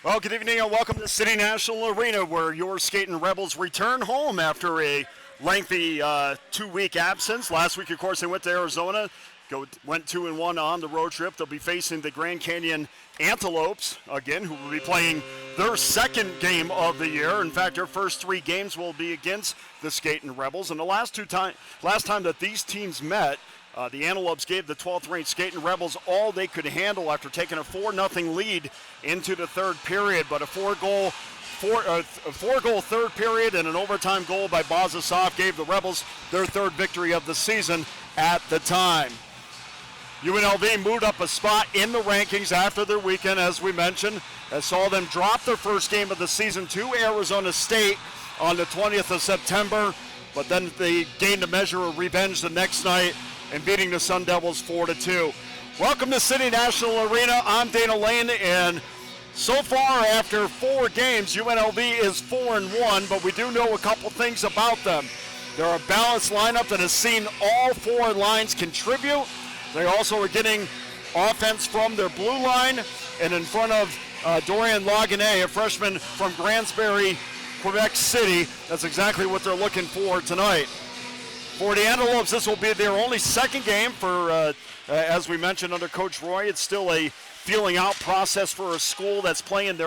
Well, good evening and welcome to City National Arena, where your Skating Rebels return home after a lengthy 2-week absence. Last week, of course, they went to Arizona, went 2-1 on the road trip. They'll be facing the Grand Canyon Antelopes again, who will be playing their second game of the year. In fact, their first 3 games will be against the Skating Rebels. And the last time that these teams met, the Antelopes gave the 12th-ranked Skating Rebels all they could handle after taking a 4-0 lead into the third period. But a four-goal third period and an overtime goal by Bazasov gave the Rebels their third victory of the season at the time. UNLV moved up a spot in the rankings after their weekend, as we mentioned, and saw them drop their first game of the season to Arizona State on the 20th of September. But then they gained a measure of revenge the next night and beating the Sun Devils 4-2. Welcome to City National Arena. I'm Dana Lane, and so far after 4 games, UNLV is 4-1, but we do know a couple things about them. They're a balanced lineup that has seen all 4 lines contribute. They also are getting offense from their blue line, and in front of Dorian Laguenet, a freshman from Grandsbury, Quebec City. That's exactly what they're looking for tonight. For the Antelopes, this will be their only second game for, as we mentioned, under Coach Roy. It's still a feeling out process for a school that's playing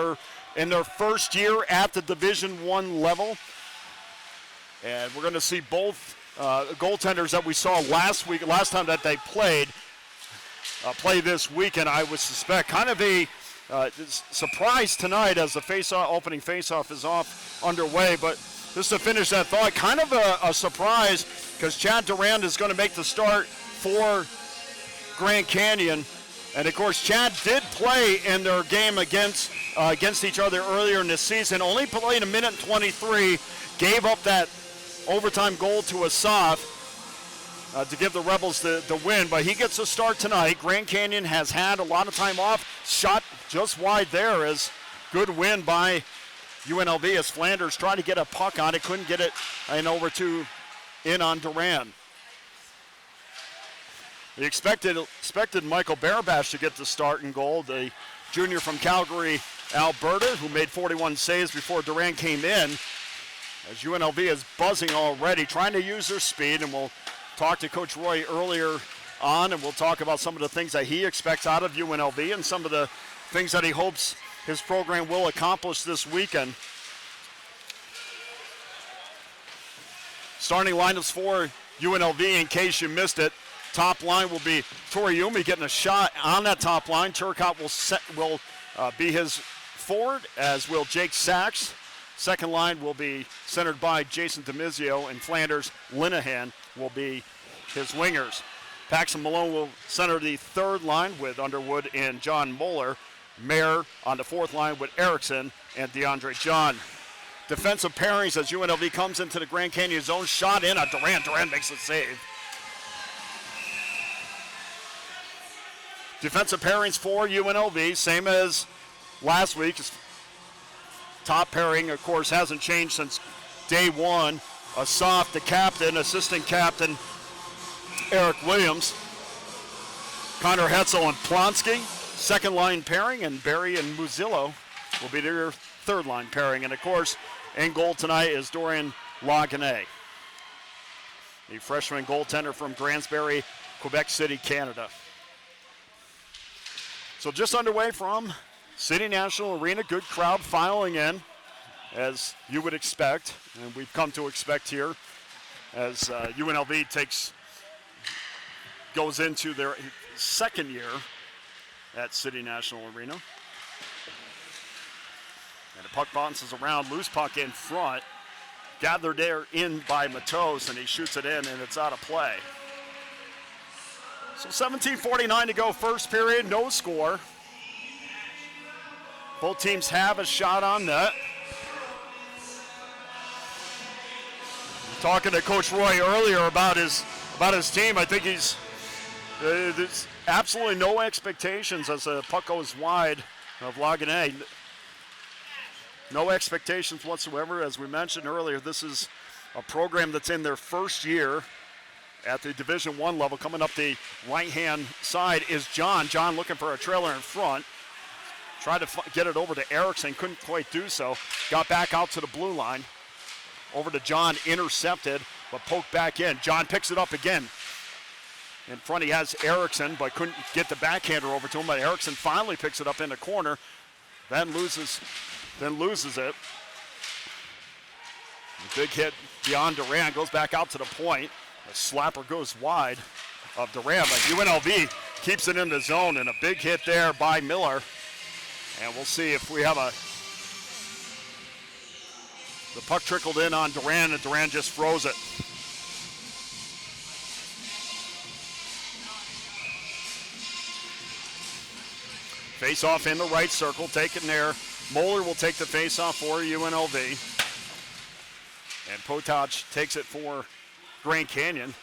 in their first year at the Division I level. And we're going to see both goaltenders that we saw last time that they played, play this weekend, I would suspect. Kind of a surprise tonight as the opening faceoff is underway. But just to finish that thought, kind of a surprise, because Chad Durand is going to make the start for Grand Canyon. And, of course, Chad did play in their game against each other earlier in this season. Only played a minute and 23, gave up that overtime goal to Asaf to give the Rebels the win. But he gets a start tonight. Grand Canyon has had a lot of time off. Shot just wide there as good win by UNLV as Flanders tried to get a puck on it, couldn't get it in on Durand. They expected Michael Barabash to get the start in goal, the junior from Calgary, Alberta, who made 41 saves before Durand came in. As UNLV is buzzing already, trying to use their speed, and we'll talk to Coach Roy earlier on, and we'll talk about some of the things that he expects out of UNLV and some of the things that he hopes his program will accomplish this weekend. Starting lineups for UNLV, in case you missed it. Top line will be Toriumi getting a shot on that top line. Turcotte will be his forward, as will Jake Sachs. Second line will be centered by Jason Demizio, and Flanders Linehan will be his wingers. Paxton Malone will center the third line with Underwood and John Moeller. Mayer on the fourth line with Erickson and DeAndre John. Defensive pairings as UNLV comes into the Grand Canyon zone. Shot in on Durand. Durand makes a save. Defensive pairings for UNLV, same as last week. Top pairing, of course, hasn't changed since day one. Asaf, the captain, assistant captain, Eric Williams. Connor Hetzel and Plonsky, second line pairing, and Barry and Muzillo will be their third line pairing. And, of course, in goal tonight is Dorian Laguenet, the freshman goaltender from Grandsbury, Quebec City, Canada. So just underway from City National Arena. Good crowd filing in, as you would expect, and we've come to expect here, as UNLV goes into their second year at City National Arena. And the puck bounces around, loose puck in front, gathered there in by Matos, and he shoots it in, and it's out of play. So 17:49 to go, first period, no score. Both teams have a shot on net. Talking to Coach Roy earlier about his team, I think there's absolutely no expectations as the puck goes wide of Laguenet. No expectations whatsoever. As we mentioned earlier, this is a program that's in their first year at the Division I level. Coming up the right-hand side is John. John looking for a trailer in front. Tried to get it over to Erickson, couldn't quite do so. Got back out to the blue line. Over to John, intercepted, but poked back in. John picks it up again. In front he has Erickson, but couldn't get the backhander over to him, but Erickson finally picks it up in the corner, then loses it. Big hit beyond Duran, goes back out to the point. The slapper goes wide of Duran, but UNLV keeps it in the zone, and a big hit there by Miller. And we'll see if we have the puck trickled in on Duran, and Duran just froze it. Face-off in the right circle, taken there. Moeller will take the face-off for UNLV. And Potage takes it for Grand Canyon.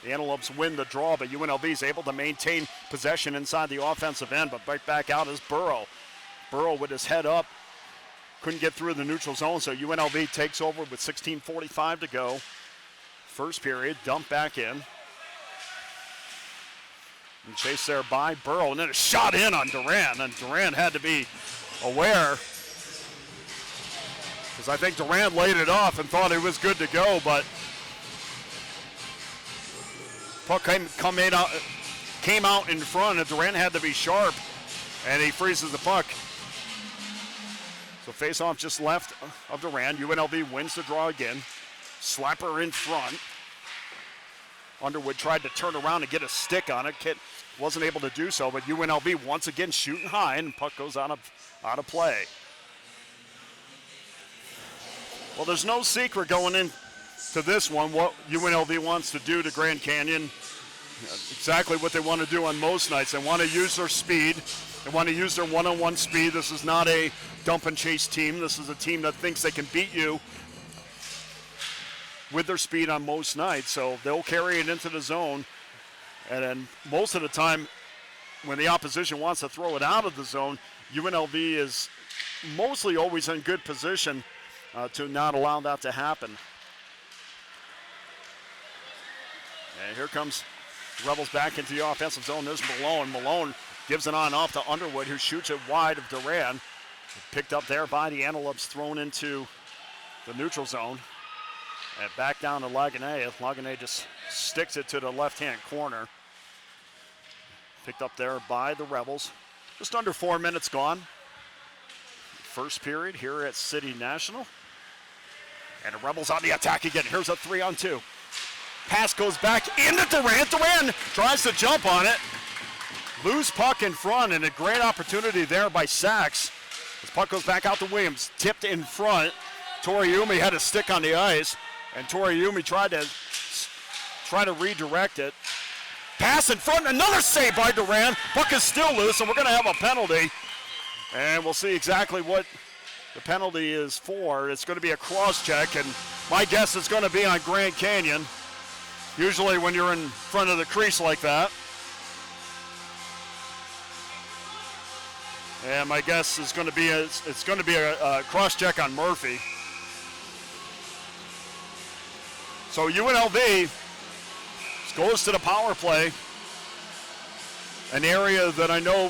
The Antelopes win the draw, but UNLV is able to maintain possession inside the offensive end, but right back out is Burrow. Burrow with his head up, couldn't get through the neutral zone, so UNLV takes over with 16:45 to go. First period, dump back in. And chased there by Burrow, and then a shot in on Duran, and Duran had to be aware, because I think Duran laid it off and thought it was good to go, but puck came out in front, and Duran had to be sharp, and he freezes the puck. So face-off just left of Duran. UNLV wins the draw again. Slapper in front. Underwood tried to turn around and get a stick on it. Kit wasn't able to do so, but UNLV once again shooting high, and puck goes out of play. Well, there's no secret going into this one what UNLV wants to do to Grand Canyon. Exactly what they want to do on most nights. They want to use their speed. They want to use their one-on-one speed. This is not a dump and chase team. This is a team that thinks they can beat you with their speed on most nights. So they'll carry it into the zone. And then most of the time, when the opposition wants to throw it out of the zone, UNLV is mostly always in good position to not allow that to happen. And here comes Rebels back into the offensive zone. There's Malone. Malone gives it on off to Underwood, who shoots it wide of Duran. Picked up there by the Antelopes, thrown into the neutral zone. And back down to Laguenet. Laguenet just sticks it to the left-hand corner. Picked up there by the Rebels. Just under 4 minutes gone. First period here at City National. And the Rebels on the attack again. Here's a 3-on-2. Pass goes back into Duran. Duran tries to jump on it. Loose puck in front, and a great opportunity there by Sachs. This puck goes back out to Williams. Tipped in front. Toriumi had a stick on the ice, and Toriumi tried to redirect it. Pass in front, another save by Duran. Puck is still loose, and we're going to have a penalty. And we'll see exactly what the penalty is for. It's going to be a cross-check, and my guess is going to be on Grand Canyon. Usually when you're in front of the crease like that. And my guess is going to be a cross-check on Murphy. So UNLV goes to the power play, an area that I know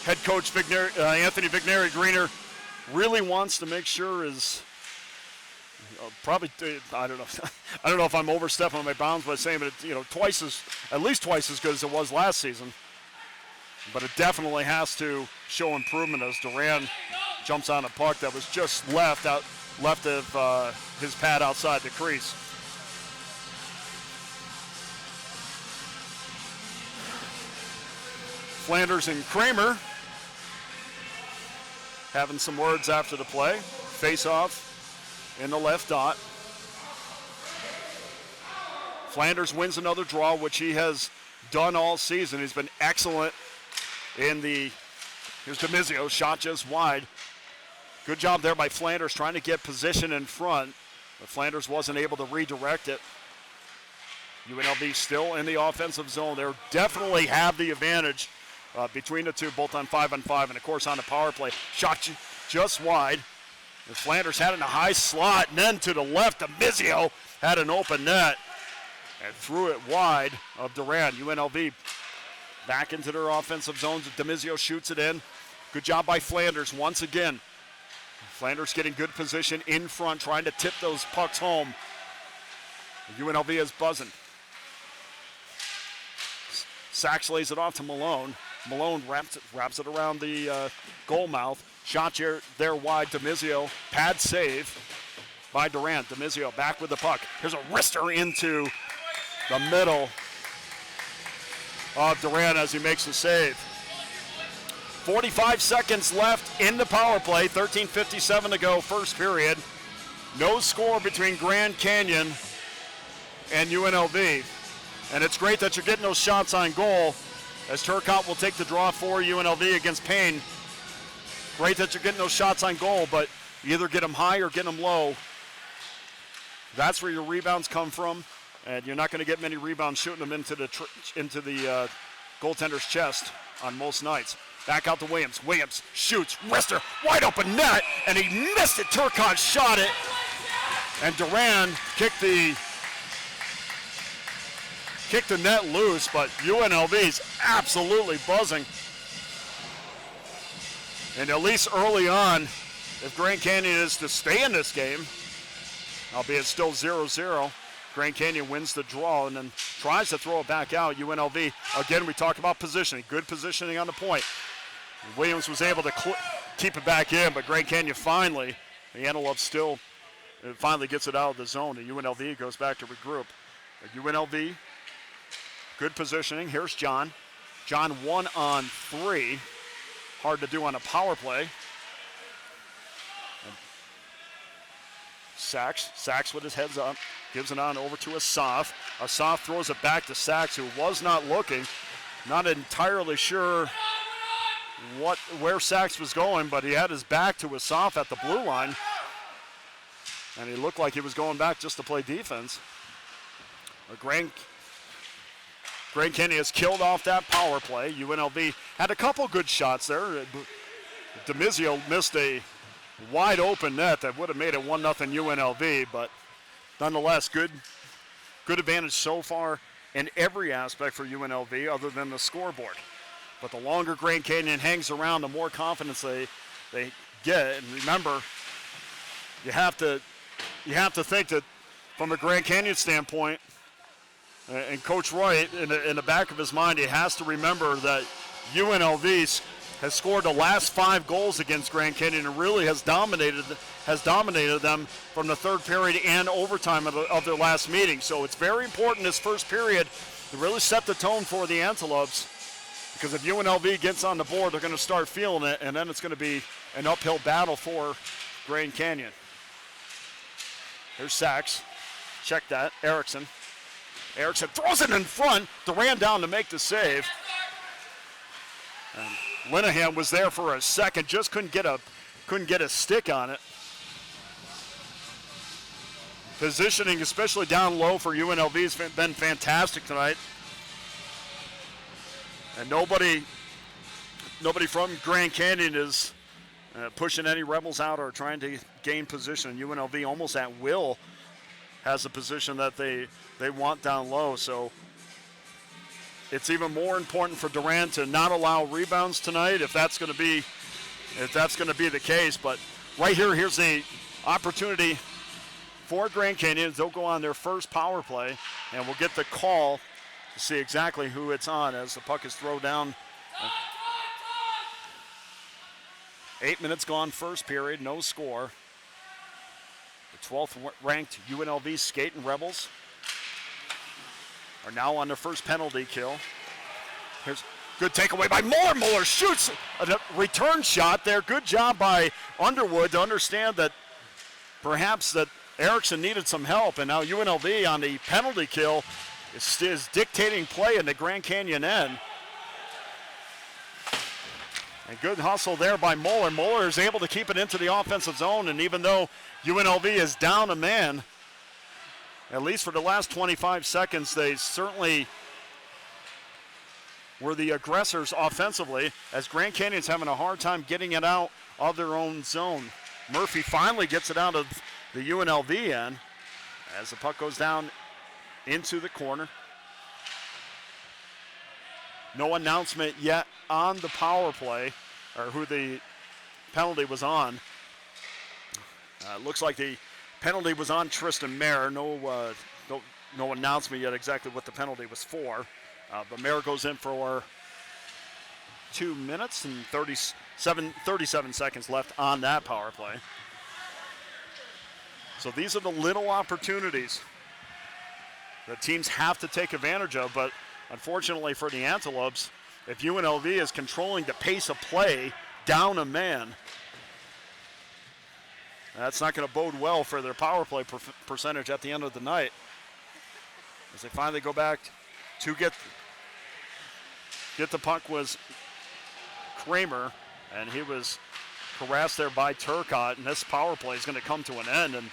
head coach Anthony Vigneri-Greener really wants to make sure is probably, I don't know if I'm overstepping my bounds by saying, but at least twice as good as it was last season. But it definitely has to show improvement as Duran jumps on a puck that was just left of his pad outside the crease. Flanders and Kramer having some words after the play. Face-off in the left dot. Flanders wins another draw, which he has done all season. He's been excellent in the, here's DeMizio, shot just wide. Good job there by Flanders trying to get position in front, but Flanders wasn't able to redirect it. UNLV still in the offensive zone. They definitely have the advantage between the two, both on 5-on-5 and, of course, on the power play. Shot just wide. And Flanders had it in a high slot, and then to the left, DeMizio had an open net and threw it wide of Duran. UNLV Back into their offensive zones. DeMizio shoots it in. Good job by Flanders once again. Flanders getting good position in front, trying to tip those pucks home. UNLV is buzzing. Sachs lays it off to Malone. Malone wraps it around the goal mouth. Shot there wide. DeMizio. Pad save by Durant. DeMizio back with the puck. Here's a wrister into the middle of Durant as he makes the save. 45 seconds left in the power play. 13:57 to go, first period. No score between Grand Canyon and UNLV. And it's great that you're getting those shots on goal, as Turcotte will take the draw for UNLV against Payne. Great that you're getting those shots on goal, but you either get them high or get them low. That's where your rebounds come from, and you're not going to get many rebounds shooting them into the goaltender's chest on most nights. Back out to Williams. Williams shoots, wrister, wide open net, and he missed it. Turcotte shot it, and Duran kicked the net loose, but UNLV's absolutely buzzing. And at least early on, if Grand Canyon is to stay in this game, albeit still 0-0, Grand Canyon wins the draw and then tries to throw it back out. UNLV, again, we talked about positioning, good positioning on the point. Williams was able to keep it back in, but Grand Canyon finally, the Antelope still finally gets it out of the zone, and UNLV goes back to regroup. UNLV, good positioning. Here's John. John 1-on-3. Hard to do on a power play. Sachs with his heads up. Gives it on over to Asaf. Asaf throws it back to Sachs, who was not looking. Not entirely sure where Sachs was going, but he had his back to Asaf at the blue line. And he looked like he was going back just to play defense. Grand Canyon has killed off that power play. UNLV had a couple good shots there. DeMizio missed a wide open net that would have made it 1-0 UNLV, but nonetheless, good advantage so far in every aspect for UNLV other than the scoreboard. But the longer Grand Canyon hangs around, the more confidence they get. And remember, you have to think that from a Grand Canyon standpoint, and Coach Roy, in the back of his mind, he has to remember that UNLV has scored the last 5 goals against Grand Canyon and really has dominated them from the third period and overtime of their last meeting. So it's very important this first period to really set the tone for the Antelopes, because if UNLV gets on the board, they're going to start feeling it, and then it's going to be an uphill battle for Grand Canyon. Here's Sachs. Check that. Erickson throws it in front. Durant down to make the save. And Linehan was there for a second, just couldn't get a stick on it. Positioning, especially down low for UNLV, has been fantastic tonight. And nobody from Grand Canyon is pushing any Rebels out or trying to gain position. UNLV almost at will has a position that they want down low. So it's even more important for Durant to not allow rebounds tonight if that's going to be the case. But right here's the opportunity for Grand Canyon. They'll go on their first power play, and we'll get the call to see exactly who it's on as the puck is thrown down. 8 minutes gone, first period, no score. The 12th ranked UNLV Skating Rebels are now on their first penalty kill. Here's good takeaway by Moore. Moore shoots a return shot there. Good job by Underwood to understand that perhaps that Erickson needed some help, and now UNLV on the penalty kill is dictating play in the Grand Canyon end. And good hustle there by Moeller. Moeller is able to keep it into the offensive zone, and even though UNLV is down a man, at least for the last 25 seconds, they certainly were the aggressors offensively, as Grand Canyon's having a hard time getting it out of their own zone. Murphy finally gets it out of the UNLV end as the puck goes down into the corner. No announcement yet on the power play or who the penalty was on. Looks like the penalty was on Tristan Mayer. No announcement yet exactly what the penalty was for. But Mayer goes in for 2 minutes and 37 seconds left on that power play. So these are the little opportunities that teams have to take advantage of, but unfortunately for the Antelopes, if UNLV is controlling the pace of play down a man, that's not going to bode well for their power play percentage at the end of the night. As they finally go back to get the puck was Kramer, and he was harassed there by Turcotte, and this power play is going to come to an end, and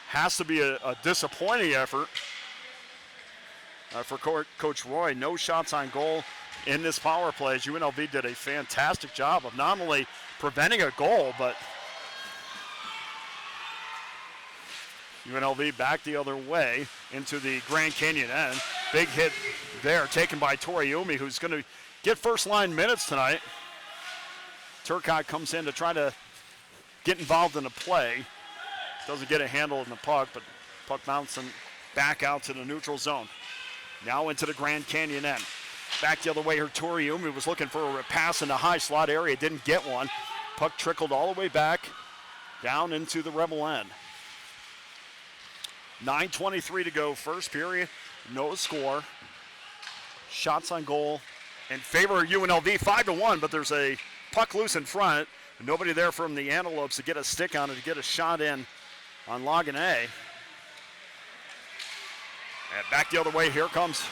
has to be a disappointing effort for Coach Roy. No shots on goal in this power play, as UNLV did a fantastic job of not only preventing a goal, but UNLV back the other way into the Grand Canyon end. Big hit there taken by Toriumi, who's going to get first line minutes tonight. Turcotte comes in to try to get involved in the play. Doesn't get a handle in the puck, but puck bouncing back out to the neutral zone. Now into the Grand Canyon end. Back the other way here, Toriumi was looking for a pass in the high slot area, didn't get one. Puck trickled all the way back down into the Rebel end. 9:23 to go, first period, no score. Shots on goal in favor of UNLV, 5-1, but there's a puck loose in front. Nobody there from the Antelopes to get a stick on it, to get a shot in on Lagané. And back the other way, here comes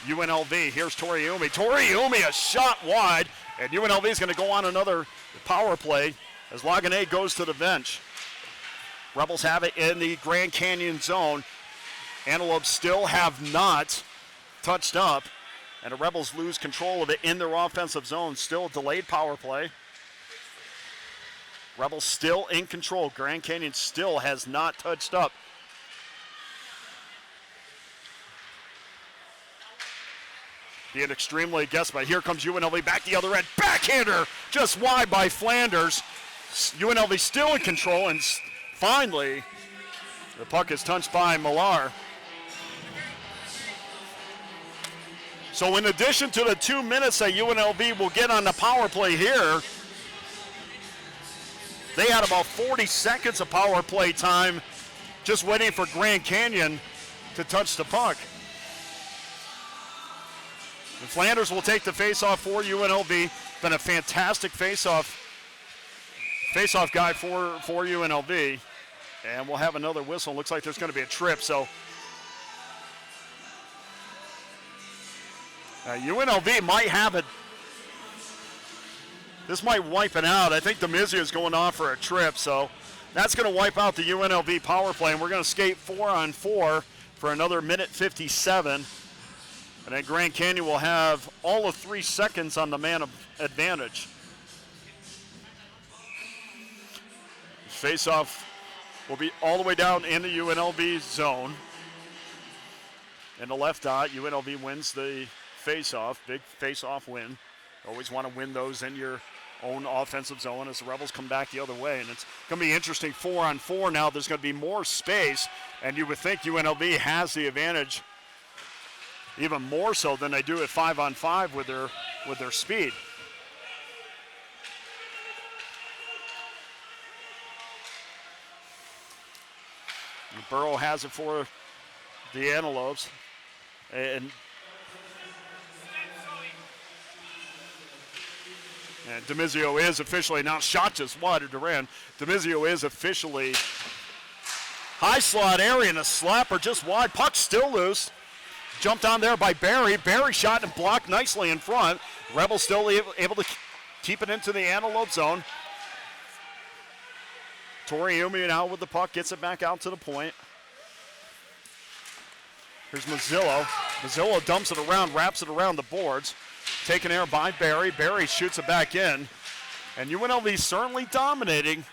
UNLV. Here's Toriumi. Toriumi, a shot wide, and UNLV is going to go on another power play as Lagané goes to the bench. Rebels have it in the Grand Canyon zone. Antelopes still have not touched up, and the Rebels lose control of it in their offensive zone. Still a delayed power play. Rebels still in control. Grand Canyon still has not touched up. Being extremely aggressive, but here comes UNLV back the other end. Backhander just wide by Flanders. UNLV still in control, and finally the puck is touched by Millar. So in addition to the 2 minutes that UNLV will get on the power play here, they had about 40 seconds of power play time just waiting for Grand Canyon to touch the puck. And Flanders will take the face-off for UNLV. Been a fantastic face-off guy for UNLV. And we'll have another whistle. Looks like there's going to be a trip. So UNLV might have it. This might wipe it out. I think Demizio is going off for a trip. So that's going to wipe out the UNLV power play. And we're going to skate 4-on-4 for another minute 57. And then Grand Canyon will have all of 3 seconds on the man advantage. Face-off will be all the way down in the UNLV zone. In the left dot, UNLV wins the face-off, big face-off win. Always want to win those in your own offensive zone as the Rebels come back the other way. And it's going to be interesting 4-on-4 now. There's going to be more space, and you would think UNLV has the advantage even more so than they do at 5-on-5 with their speed. And Burrow has it for the Antelopes. And Demizio is officially, now shot just wide of Duran. Demizio is officially high slot area, and a slapper just wide. Puck still loose. Jumped on there by Barry. Barry shot and blocked nicely in front. Rebels still able to keep it into the Antelope zone. Toriumi now with the puck, gets it back out to the point. Here's Mazzillo. Mazzillo dumps it around, wraps it around the boards. Taken there by Barry. Barry shoots it back in. And UNLV certainly dominating,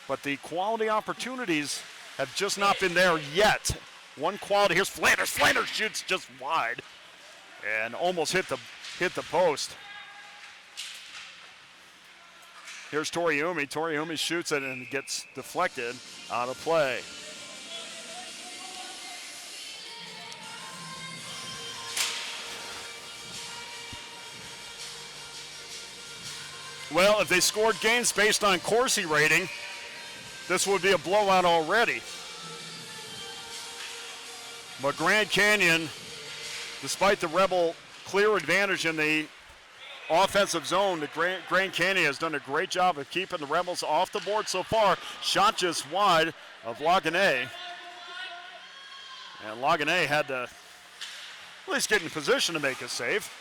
but the quality opportunities have just not been there yet. One quality, here's Flanders. Flanders shoots just wide. and almost hit the post. Here's Toriumi. Toriumi shoots it and gets deflected out of play. Well, if they scored games based on Corsi rating, this would be a blowout already. But Grand Canyon, despite the Rebel clear advantage in the offensive zone, the Grand Canyon has done a great job of keeping the Rebels off the board so far. Shot just wide of Lagunet. And Lagunet had to at least get in position to make a save.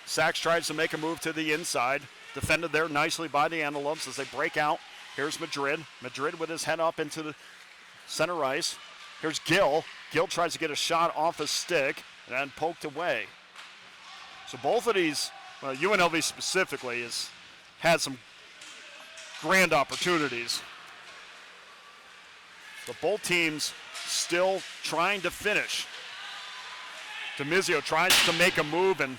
Sachs tries to make a move to the inside. Defended there nicely by the Antelopes as they break out. Here's Madrid. Madrid with his head up into the center ice. Here's Gill. Gill tries to get a shot off his stick and then poked away. So both of these, UNLV specifically, has had some grand opportunities. But both teams still trying to finish. DeMizio tries to make a move, and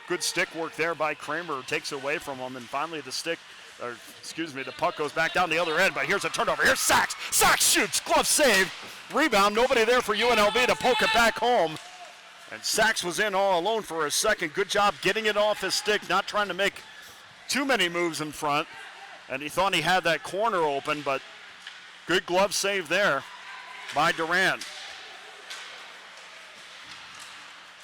good stick work there by Kramer, who takes it away from him, and finally the puck goes back down the other end, but here's a turnover. Here's Sachs. Sachs shoots, glove save, rebound, nobody there for UNLV to poke it back home. And Sachs was in all alone for a second. Good job getting it off his stick, not trying to make too many moves in front. And he thought he had that corner open, but good glove save there by Durant.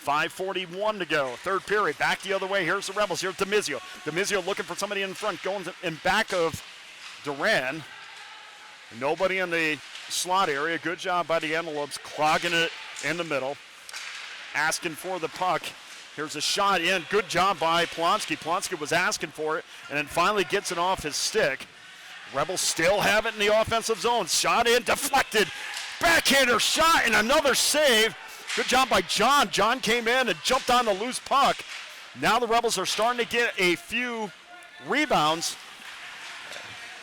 5:41 to go, third period, back the other way. Here's the Rebels, here's DeMizio. DeMizio looking for somebody in front, going in back of Duran. Nobody in the slot area. Good job by the Antelopes, clogging it in the middle. Asking for the puck. Here's a shot in, good job by Plonsky. Plonsky was asking for it, and then finally gets it off his stick. Rebels still have it in the offensive zone. Shot in, deflected, backhander shot, and another save. Good job by John. John came in and jumped on the loose puck. Now the Rebels are starting to get a few rebounds.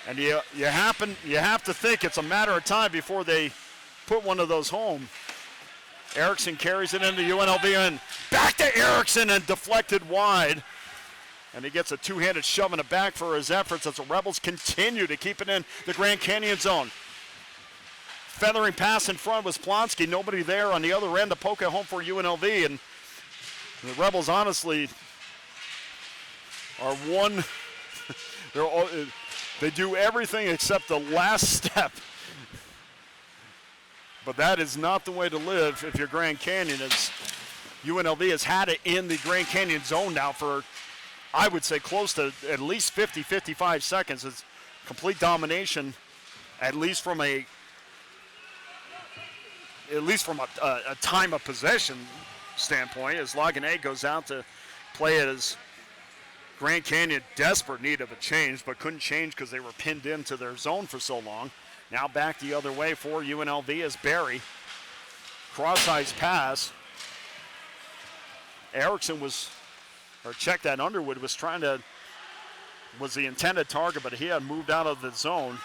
And you have to think it's a matter of time before they put one of those home. Erickson carries it into UNLV and back to Erickson and deflected wide. And he gets a two-handed shove in the back for his efforts as the Rebels continue to keep it in the Grand Canyon zone. Feathering pass in front was Plonsky. Nobody there on the other end to poke it home for UNLV. And the Rebels honestly are one. They do everything except the last step. But that is not the way to live if you're Grand Canyon. As UNLV has had it in the Grand Canyon zone now for, I would say, close to at least 50, 55 seconds. It's complete domination, at least from a time of possession standpoint, as Lagunet goes out to play it as Grand Canyon desperate need of a change, but couldn't change because they were pinned into their zone for so long. Now back the other way for UNLV as Barry. Cross-ice pass. Erickson check that Underwood was the intended target, but he had moved out of the zone,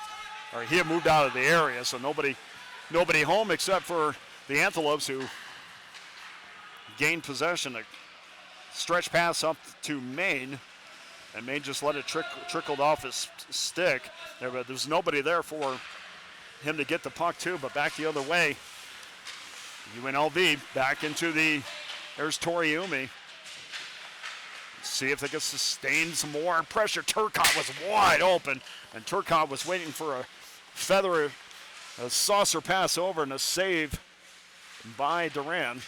or he had moved out of the area, so nobody home except for the Antelopes, who gained possession. A stretch pass up to Maine, and Maine just let it trickled off his stick. But there's nobody there for him to get the puck to, but back the other way. UNLV back into there's Toriumi. See if they can sustain some more pressure. Turcotte was wide open, and Turcotte was waiting for a saucer pass over and a save by Duran.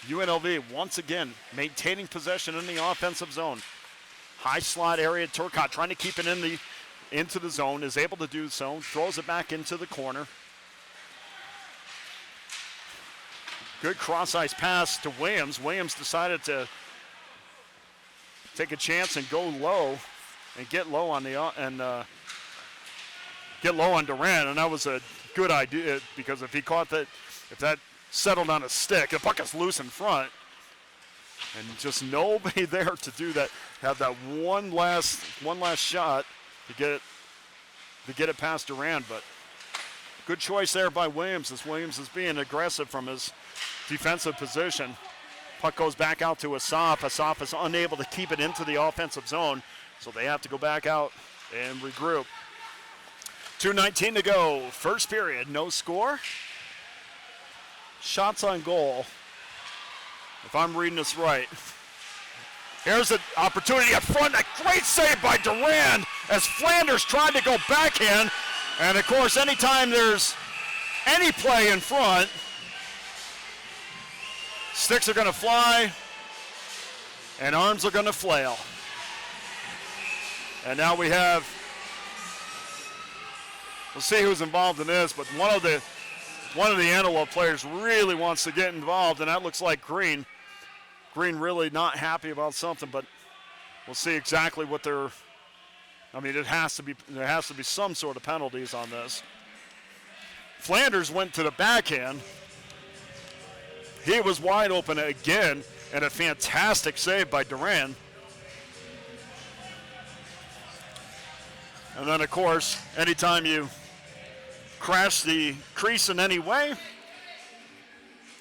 UNLV once again maintaining possession in the offensive zone. High slot area. Turcotte trying to keep it into the zone, is able to do so. Throws it back into the corner. Good cross-ice pass to Williams. Williams decided to take a chance and go low and get low on Duran, and that was a good idea, because if that settled on a stick, the puck is loose in front, and just nobody there to do that. Have that one last shot to get it past Duran, but Good choice there by Williams, as Williams is being aggressive from his defensive position. Puck goes back out to Asaf. Asaf is unable to keep it into the offensive zone, so they have to go back out and regroup. 2:19 to go. First period, no score. Shots on goal, if I'm reading this right. Here's an opportunity up front. A great save by Durand as Flanders tried to go backhand. And, of course, anytime there's any play in front, sticks are going to fly and arms are going to flail. And now we'll see who's involved in this, but one of the Antelope players really wants to get involved, and that looks like Green. Green really not happy about something, but we'll see exactly what there has to be some sort of penalties on this. Flanders went to the backhand. He was wide open again, and a fantastic save by Durand. And then, of course, anytime you crash the crease in any way,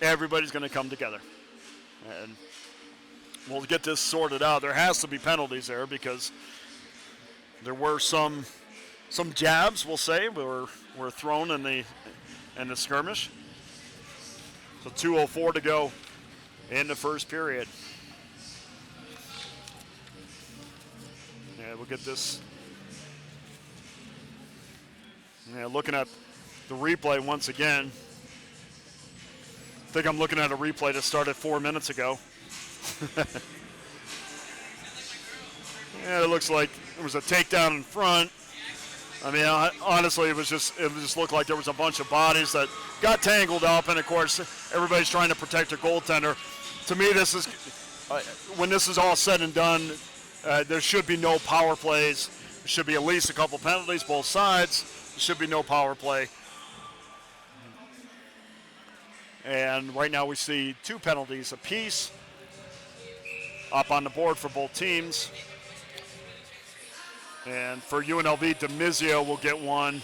everybody's going to come together. And we'll get this sorted out. There has to be penalties there because there were some jabs, we'll say, were thrown in the skirmish. So 2:04 to go in the first period. Yeah, we'll get this. Yeah, looking at the replay once again. I think I'm looking at a replay that started 4 minutes ago. Yeah, it looks like there was a takedown in front. I mean, honestly, it just looked like there was a bunch of bodies that got tangled up, and of course, everybody's trying to protect their goaltender. To me, this is when this is all said and done, there should be no power plays. There should be at least a couple penalties, both sides. There should be no power play. And right now, we see 2 penalties apiece up on the board for both teams. And for UNLV, DeMizio will get one.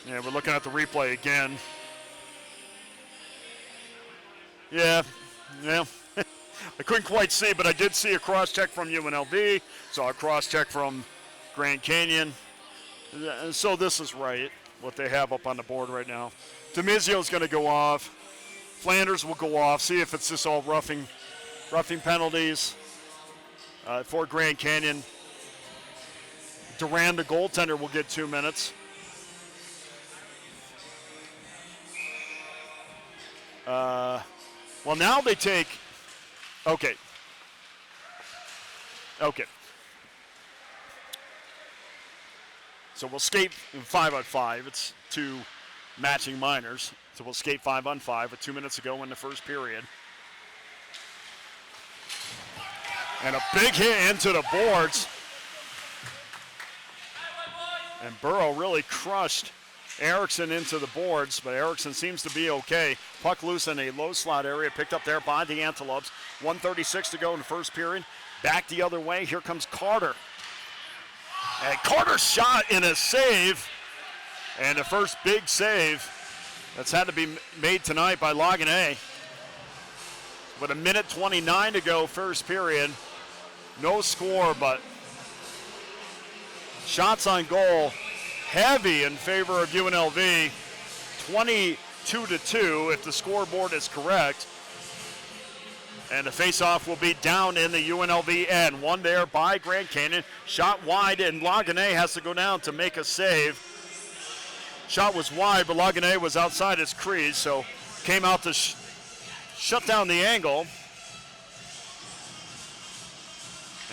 Yeah, we're looking at the replay again. Yeah. I couldn't quite see, but I did see a cross-check from UNLV, saw a cross-check from Grand Canyon. So this is right, what they have up on the board right now. DeMizio's going to go off. Flanders will go off. See if it's just all roughing penalties for Grand Canyon. Durand, the goaltender, will get 2 minutes. Well, now they take. Okay. So we'll skate 5-on-5. It's 2 matching minors. So we'll skate 5-on-5 with 2 minutes to go in the first period. And a big hit into the boards. And Burrow really crushed Erickson into the boards, but Erickson seems to be okay. Puck loose in a low slot area, picked up there by the Antelopes. 1:36 to go in the first period. Back the other way, here comes Carter. And Carter's shot in a save, and the first big save that's had to be made tonight by Lagané. With 1:29 to go, first period. No score, but shots on goal heavy in favor of UNLV. 22-2 if the scoreboard is correct. And the faceoff will be down in the UNLV end. One there by Grand Canyon. Shot wide, and Lagané has to go down to make a save. Shot was wide, but Lagané was outside his crease, so came out to shut down the angle.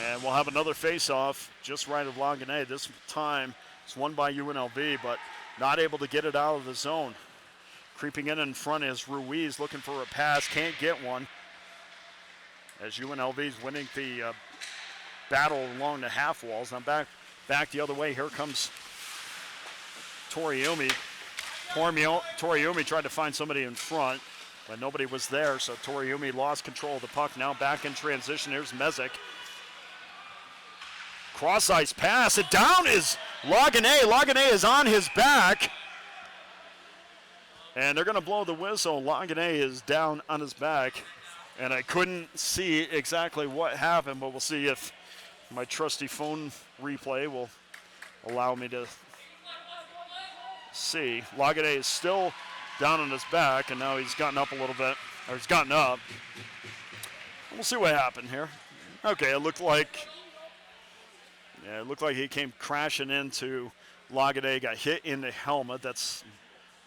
And we'll have another faceoff just right of Lagané. This time it's won by UNLV, but not able to get it out of the zone. Creeping in front is Ruiz, looking for a pass, can't get one. As UNLV is winning the battle along the half walls. Now back the other way. Here comes Toriumi. Toriumi tried to find somebody in front, but nobody was there, so Toriumi lost control of the puck. Now back in transition. Here's Mezek. Cross-ice pass, and down is Lagané. Lagané is on his back, And they're going to blow the whistle. Lagane is down on his back. And I couldn't see exactly what happened, but we'll see if my trusty phone replay will allow me to see. Lagane is still down on his back, and now he's gotten up a little bit, or he's gotten up. We'll see what happened here. Okay, it looked like he came crashing into Lagane, got hit in the helmet. That's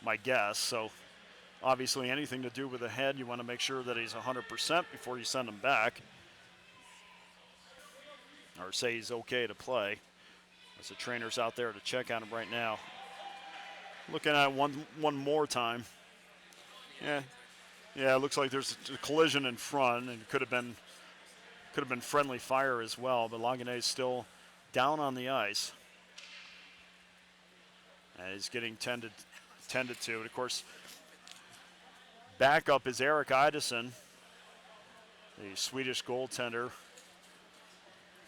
my guess. So obviously anything to do with the head, you want to make sure that he's 100% before you send him back. Or say he's okay to play. As the trainer's out there to check on him right now. Looking at it one more time. Yeah, it looks like there's a collision in front, and it could have been friendly fire as well, but Lagane is still down on the ice. And he's getting tended to. And of course, backup is Eric Idison, the Swedish goaltender.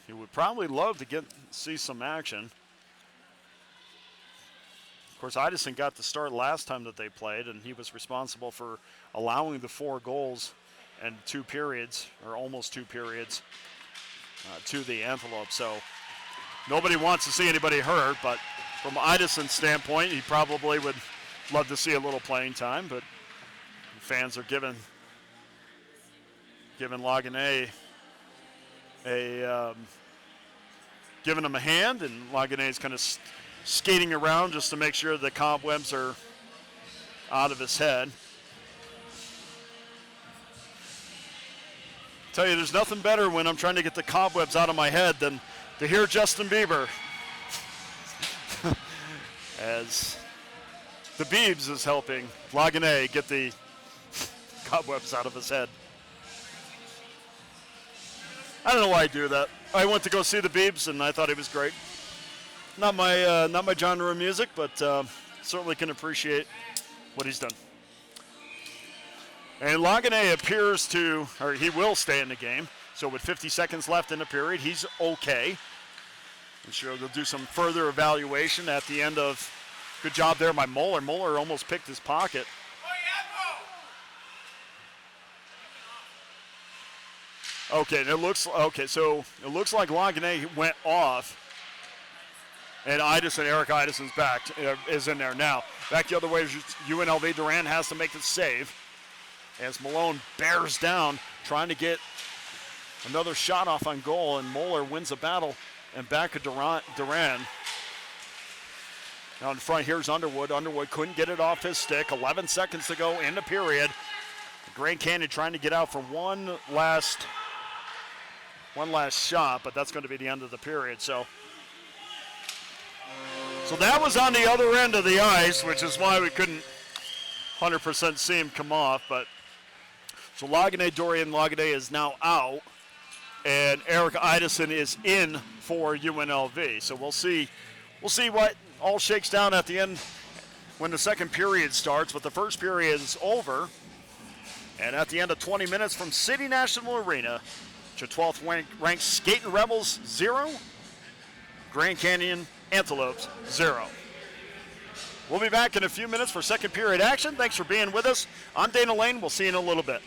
He would probably love to see some action. Of course, Idison got the start last time that they played, and he was responsible for allowing the 4 goals and 2 periods, or almost 2 periods, to the Antelope. So nobody wants to see anybody hurt, but from Idison's standpoint, he probably would love to see a little playing time, but fans are giving Lagane giving him a hand, and Lagane's kind of skating around just to make sure the cobwebs are out of his head. Tell you, there's nothing better when I'm trying to get the cobwebs out of my head than to hear Justin Bieber. As the Biebs is helping Lagane get the cobwebs out of his head. I don't know why I do that. I went to go see the Biebs, and I thought he was great. Not my genre of music, but certainly can appreciate what he's done. And Lagane appears to, or he will stay in the game. So with 50 seconds left in the period, he's okay. I'm sure they'll do some further evaluation at the end of. Good job there by Moeller. Moeller almost picked his pocket. Okay, so it looks like Lagane went off. And Eric Idison's back is in there now. Back the other way, UNLV Durant has to make the save. As Malone bears down, trying to get another shot off on goal, and Moeller wins the battle. And back to Durant. Now in front, here's Underwood. Underwood couldn't get it off his stick. 11 seconds to go in the period. Grand Canyon trying to get out for one last shot, but that's going to be the end of the period. So that was on the other end of the ice, which is why we couldn't 100% see him come off. But so Dorian Lagane is now out, and Eric Idison is in for UNLV. So we'll see what all shakes down at the end when the second period starts. But the first period is over, and at the end of 20 minutes from City National Arena, your 12th ranked Skating Rebels 0, Grand Canyon Antelopes 0. We'll be back in a few minutes for second period action. Thanks for being with us. I'm Dana Lane. We'll see you in a little bit.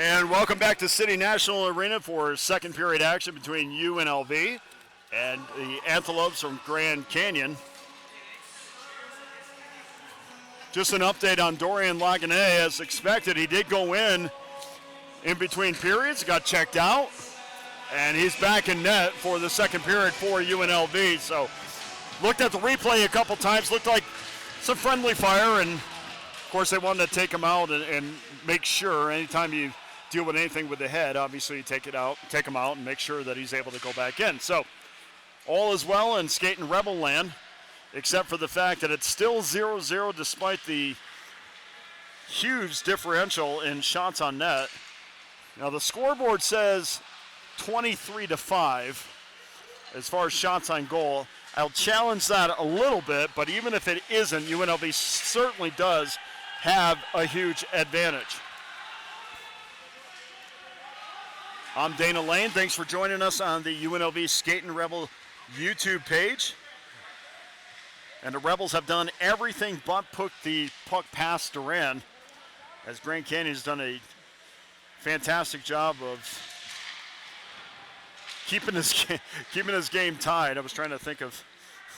And welcome back to City National Arena for second period action between UNLV and the Antelopes from Grand Canyon. Just an update on Dorian Laganay. As expected, he did go in between periods, got checked out, and he's back in net for the second period for UNLV. So looked at the replay a couple times, looked like some friendly fire, and of course they wanted to take him out and make sure anytime you deal with anything with the head, obviously you take him out and make sure that he's able to go back in. So all is well in Skating Rebel land, except for the fact that it's still 0-0 despite the huge differential in shots on net. Now the scoreboard says 23-5 as far as shots on goal. I'll challenge that a little bit, but even if it isn't, UNLV certainly does have a huge advantage. I'm Dana Lane. Thanks for joining us on the UNLV Skating Rebel YouTube page. And the Rebels have done everything but put the puck past Duran, as Grand Canyon's done a fantastic job of keeping his game tied. I was trying to think of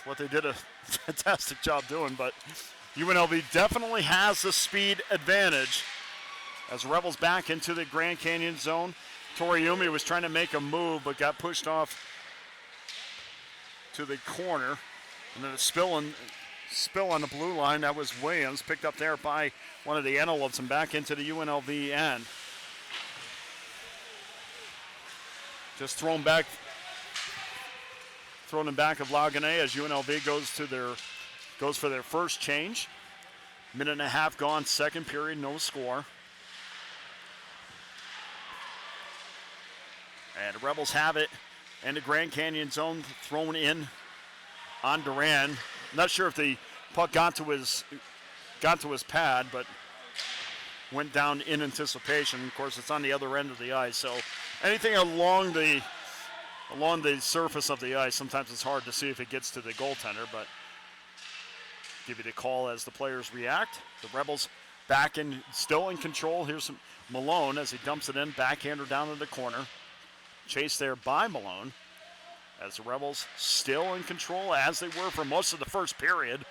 what they did a fantastic job doing, but UNLV definitely has the speed advantage as Rebels back into the Grand Canyon zone. Toriumi was trying to make a move but got pushed off to the corner. And then a spill on the blue line. That was Williams, picked up there by one of the Antelopes and back into the UNLV end. Just thrown in back of Laganay as UNLV goes for their first change. Minute and a half gone, second period, no score. And the Rebels have it in the Grand Canyon zone, thrown in on Duran. Not sure if the puck got to his pad, but went down in anticipation. Of course, it's on the other end of the ice, so anything along the surface of the ice, sometimes it's hard to see if it gets to the goaltender, but give you the call as the players react. The Rebels still in control. Here's some Malone as he dumps it in, backhander down in the corner. Chased there by Malone. As the Rebels still in control as they were for most of the first period.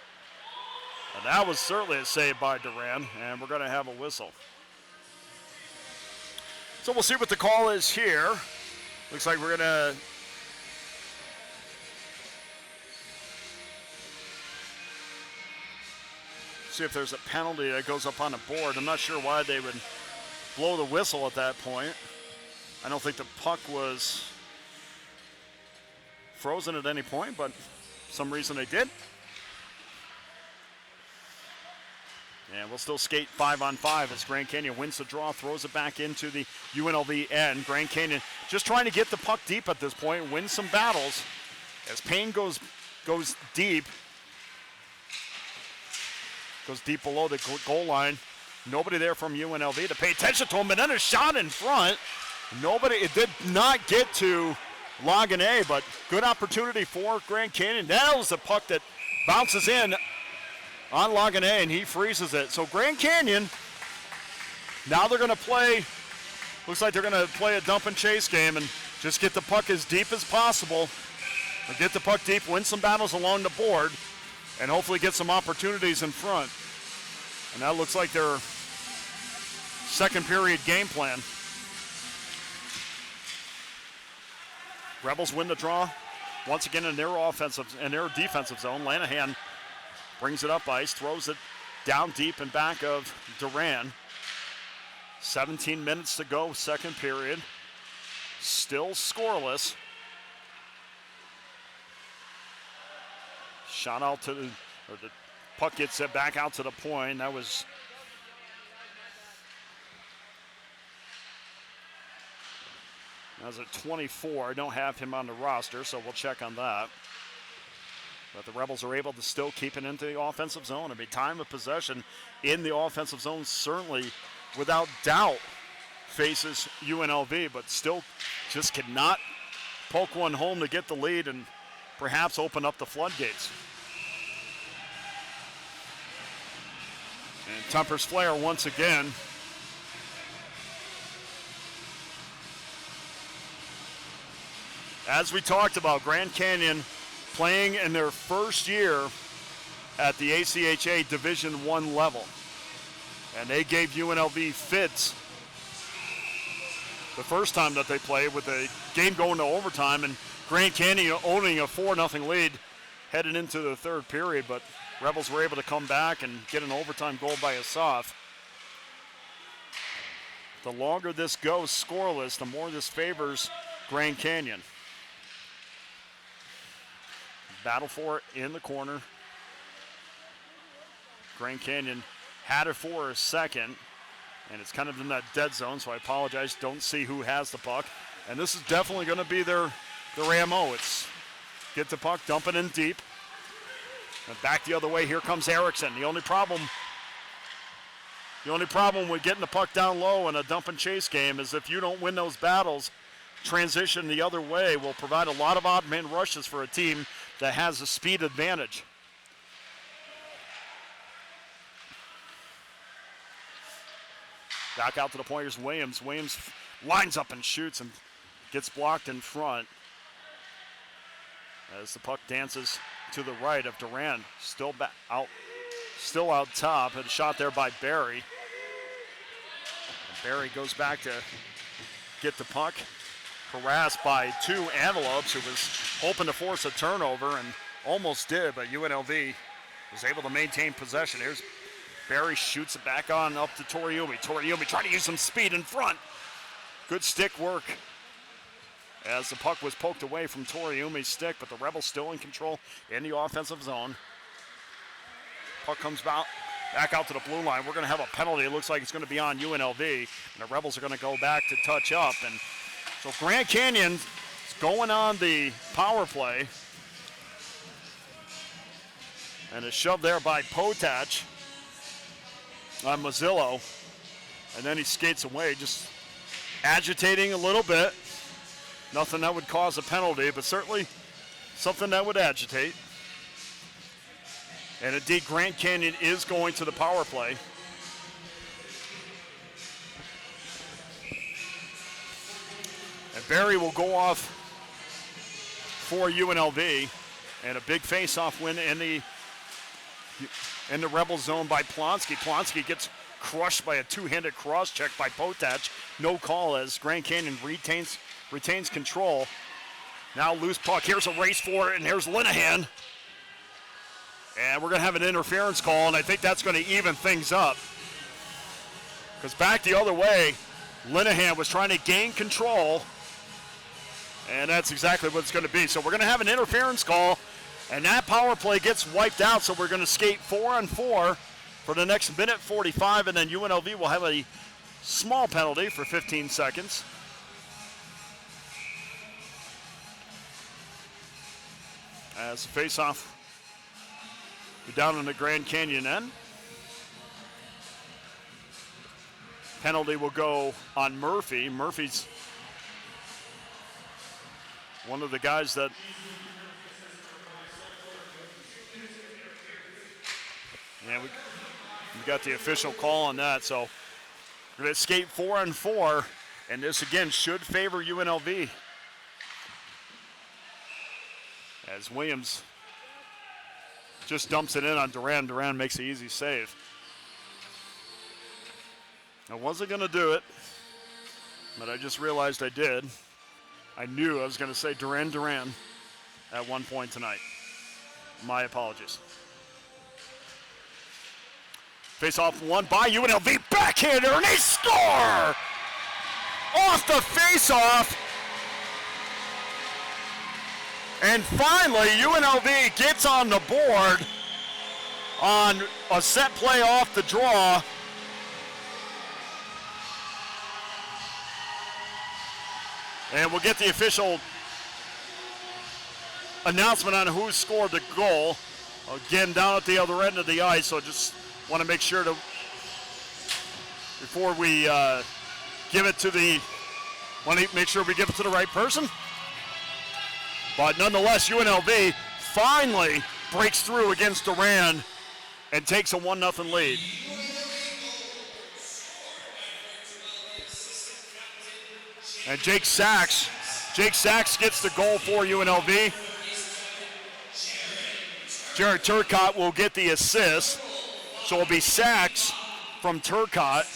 And that was certainly a save by Duran, and we're going to have a whistle. So we'll see what the call is here. Looks like we're going to see if there's a penalty that goes up on the board. I'm not sure why they would blow the whistle at that point. I don't think the puck was frozen at any point, but for some reason they did. And we'll still skate 5-on-5 as Grand Canyon wins the draw, throws it back into the UNLV end. Grand Canyon just trying to get the puck deep at this point, win some battles. As Payne goes deep below the goal line. Nobody there from UNLV to pay attention to him, and then a shot in front. It did not get to Laganay, but good opportunity for Grand Canyon. That was the puck that bounces in on Laganay, and he freezes it. So Grand Canyon, now they're going to play, looks like they're going to play a dump and chase game and just get the puck as deep as possible. Or get the puck deep, win some battles along the board, and hopefully get some opportunities in front. And that looks like their second period game plan. Rebels win the draw once again in their defensive zone. Lanahan brings it up ice, throws it down deep in back of Duran. 17 minutes to go, second period. Still scoreless. Shot out the puck gets it back out to the point. That was at 24. I don't have him on the roster, so we'll check on that. But the Rebels are able to still keep it into the offensive zone. I mean, time of possession in the offensive zone certainly, without doubt, faces UNLV, but still just cannot poke one home to get the lead and perhaps open up the floodgates. And Tumper's Flare once again As we talked about, Grand Canyon playing in their first year at the ACHA Division I level. And they gave UNLV fits the first time that they played, with the game going to overtime and Grand Canyon owning a 4-0 lead heading into the third period, but Rebels were able to come back and get an overtime goal by Asaf. The longer this goes scoreless, the more this favors Grand Canyon. Battle for it in the corner. Grand Canyon had it for a second, and it's kind of in that dead zone, so I apologize. Don't see who has the puck. And this is definitely going to be their ammo. It's get the puck, dump it in deep. And back the other way, here comes Erickson. The only problem with getting the puck down low in a dump and chase game is if you don't win those battles, transition the other way will provide a lot of odd man rushes for a team that has a speed advantage. Back out to the point, here's Williams. Williams lines up and shoots and gets blocked in front as the puck dances to the right of Duran. Still out top. A shot there by Barry. And Barry goes back to get the puck. Harassed by two Antelopes, who was hoping to force a turnover and almost did, but UNLV was able to maintain possession. Here's Barry, shoots it back on up to Toriumi. Toriumi trying to use some speed in front. Good stick work as the puck was poked away from Toriumi's stick, but the Rebels still in control in the offensive zone. Puck comes back out to the blue line. We're going to have a penalty. It looks like it's going to be on UNLV, and the Rebels are going to go back to touch up. And so Grand Canyon is going on the power play, and a shove there by Potach on Mazzillo, and then he skates away, just agitating a little bit. Nothing that would cause a penalty, but certainly something that would agitate. And indeed, Grand Canyon is going to the power play. And Barry will go off for UNLV, and a big face-off win in the Rebel zone by Plonsky. Plonsky gets crushed by a two-handed cross-check by Potach. No call as Grand Canyon retains control. Now loose puck. Here's a race for it, and here's Linehan. And we're going to have an interference call, and I think that's going to even things up. Because back the other way, Linehan was trying to gain control, and that's exactly what it's going to be. So we're going to have an interference call, and that power play gets wiped out, so we're going to skate 4-on-4 for the next minute 45, and then UNLV will have a small penalty for 15 seconds. As the face-off down in the Grand Canyon end. Penalty will go on Murphy. Murphy's one of the guys that we got the official call on that. So we're going to skate 4-on-4, and this again should favor UNLV. As Williams just dumps it in on Duran. Duran makes the easy save. I wasn't going to do it, but I just realized I did. I knew I was going to say Duran at one point tonight. My apologies. Face-off won by UNLV. Backhander, and they score! Off the face-off. And finally, UNLV gets on the board on a set play off the draw. And we'll get the official announcement on who scored the goal. Again, down at the other end of the ice, so just want to make sure to, before we give it to the, want to make sure we give it to the right person. But nonetheless, UNLV finally breaks through against Duran and takes a 1-0 lead. And Jake Sachs Jake Sachs gets the goal for UNLV. Jared Turcotte will get the assist. So it'll be Sachs from Turcotte.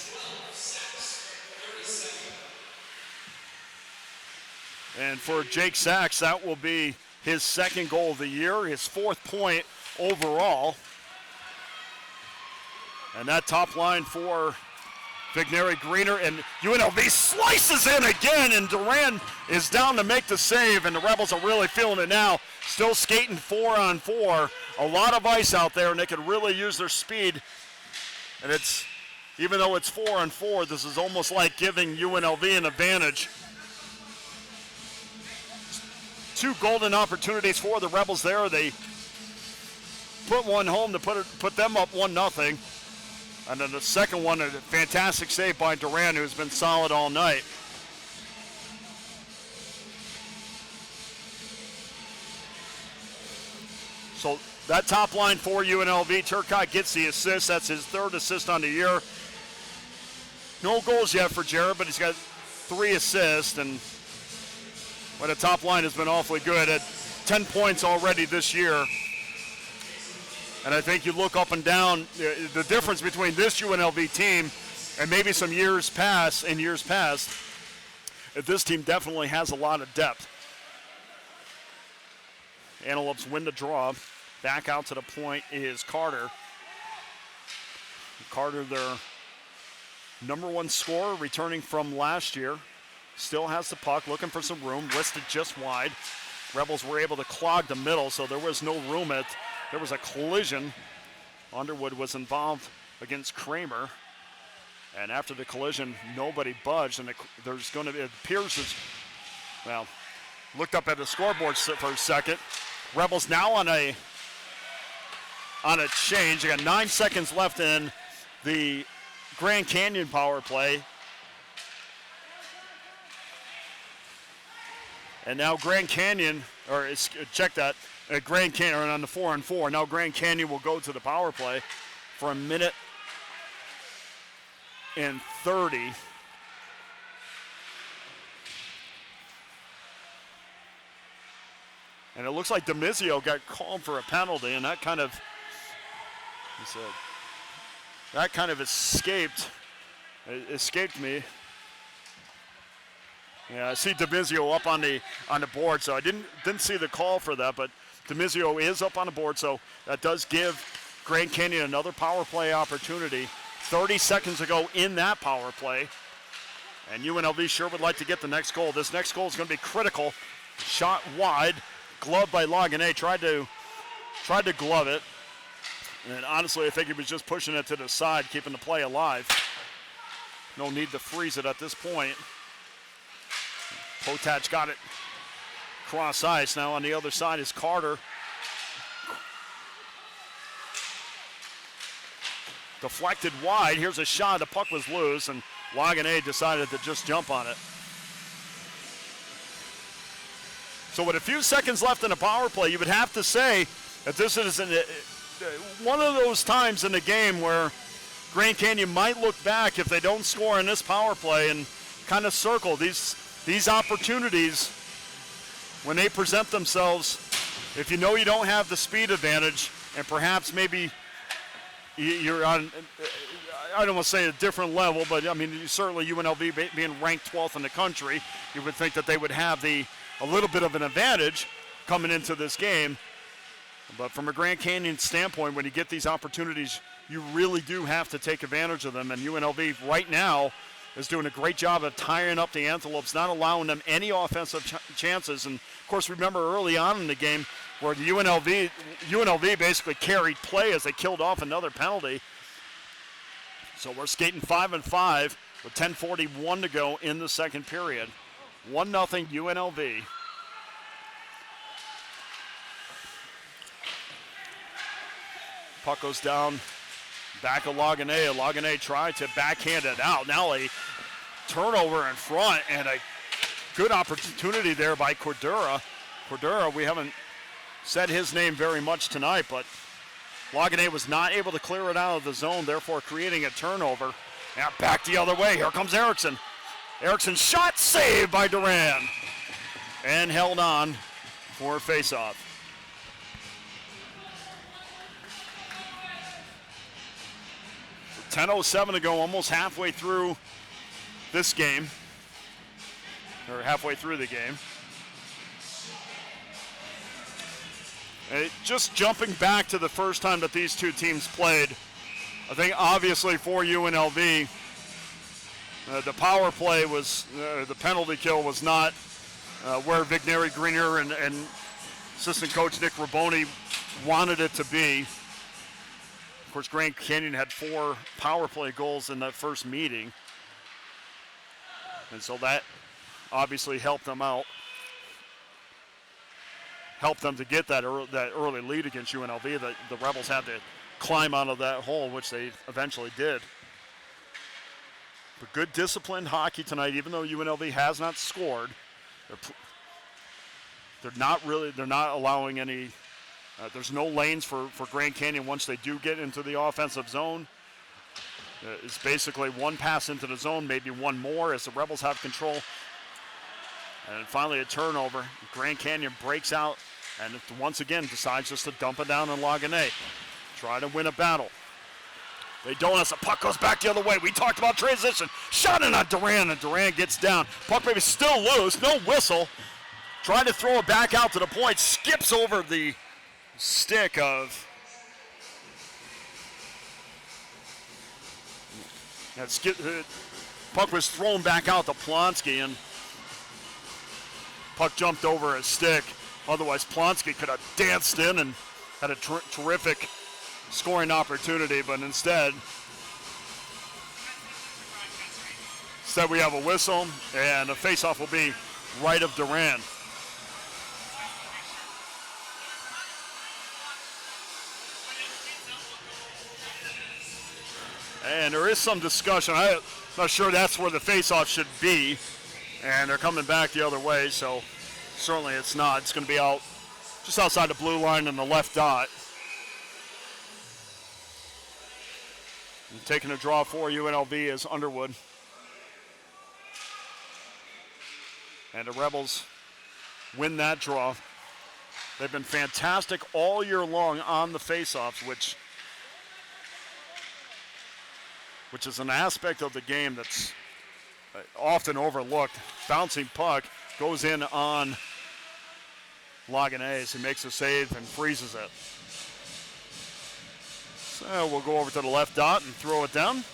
And for Jake Sachs, that will be his second goal of the year, his 4th point overall. And that top line for Vigneri Greener, and UNLV slices in again, and Duran is down to make the save, and the Rebels are really feeling it now. Still skating 4-on-4. A lot of ice out there, and they could really use their speed. And it's, even though it's 4-on-4, this is almost like giving UNLV an advantage. 2 golden opportunities for the Rebels there. They put one home to put them up 1-0. And then the second one, a fantastic save by Duran, who's been solid all night. So that top line for UNLV, Turcotte gets the assist. That's his 3rd assist on the year. No goals yet for Jared, but he's got 3 assists, and the top line has been awfully good at 10 points already this year. And I think you look up and down, the difference between this UNLV team and maybe some years past, this team definitely has a lot of depth. Antelopes win the draw. Back out to the point is Carter. Carter, their number 1 scorer, returning from last year. Still has the puck, looking for some room, listed just wide. Rebels were able to clog the middle, so there was no room. There was a collision. Underwood was involved against Kramer. And after the collision, nobody budged. And there's going to be, it appears as, well, looked up at the scoreboard for a second. Rebels now on a change. They got 9 seconds left in the Grand Canyon power play. And now Grand Canyon, check that, Grand Canyon on the 4-on-4. Now Grand Canyon will go to the power play for 1 minute and 30. And it looks like DeMizio got called for a penalty, and that kind of escaped me. Yeah, I see DeMizio up on the board, so I didn't see the call for that, but DeMizio is up on the board, so that does give Grand Canyon another power play opportunity. 30 seconds ago in that power play, and UNLV sure would like to get the next goal. This next goal is going to be critical. Shot wide, gloved by Lagane. Tried to glove it, and honestly, I think he was just pushing it to the side, keeping the play alive. No need to freeze it at this point. Potach got it cross ice. Now on the other side is Carter. Deflected wide. Here's a shot. The puck was loose, and Lagane decided to just jump on it. So with a few seconds left in the power play, you would have to say that this is one of those times in the game where Grand Canyon might look back if they don't score in this power play and kind of circle these opportunities when they present themselves. If you know you don't have the speed advantage, and perhaps maybe you're on, I don't want to say a different level, but I mean, certainly UNLV being ranked 12th in the country, you would think that they would have a little bit of an advantage coming into this game. But from a Grand Canyon standpoint, when you get these opportunities, you really do have to take advantage of them. And UNLV right now is doing a great job of tying up the Antelopes, not allowing them any offensive chances. And, of course, remember early on in the game where the UNLV basically carried play as they killed off another penalty. So we're skating 5-5 with 10:41 to go in the second period. 1-0 UNLV. Puck goes down. Back of Lagane. Lagane tried to backhand it out. Now a turnover in front and a good opportunity there by Cordura. Cordura, we haven't said his name very much tonight, but Lagane was not able to clear it out of the zone, therefore creating a turnover. Now back the other way. Here comes Erickson. Erickson shot, saved by Duran. and held on for a face-off. So 10:07 to go, almost halfway through this game, or halfway through the game. Just jumping back to the first time that these two teams played, I think obviously for UNLV, the power play was, the penalty kill was not where Vigneri Greener and assistant coach Nick Raboni wanted it to be. Of course, Grand Canyon had 4 power play goals in that first meeting. And so that obviously helped them out. Helped them to get that early lead against UNLV. The Rebels had to climb out of that hole, which they eventually did. But good disciplined hockey tonight, even though UNLV has not scored. They're not allowing any, there's no lanes for Grand Canyon once they do get into the offensive zone. It's basically one pass into the zone, maybe one more as the Rebels have control. And finally a turnover. Grand Canyon breaks out and once again decides just to dump it down on Lagane. Try to win a battle. They don't as the puck goes back the other way. We talked about transition. Shot in on Duran, and Duran gets down. Puck maybe still loose, no whistle. Trying to throw it back out to the point. Skips over the stick of... puck was thrown back out to Plonsky, and puck jumped over his stick. Otherwise, Plonsky could have danced in and had a terrific scoring opportunity, but instead we have a whistle, and a face-off will be right of Duran. And there is some discussion. I'm not sure that's where the face-off should be, and they're coming back the other way, so certainly it's not. It's going to be out just outside the blue line in the left dot. And taking a draw for UNLV is Underwood. And the Rebels win that draw. They've been fantastic all year long on the faceoffs, which is an aspect of the game that's often overlooked. Bouncing puck goes in on Lagane, who makes a save and freezes it. So we'll go over to the left dot and throw it down.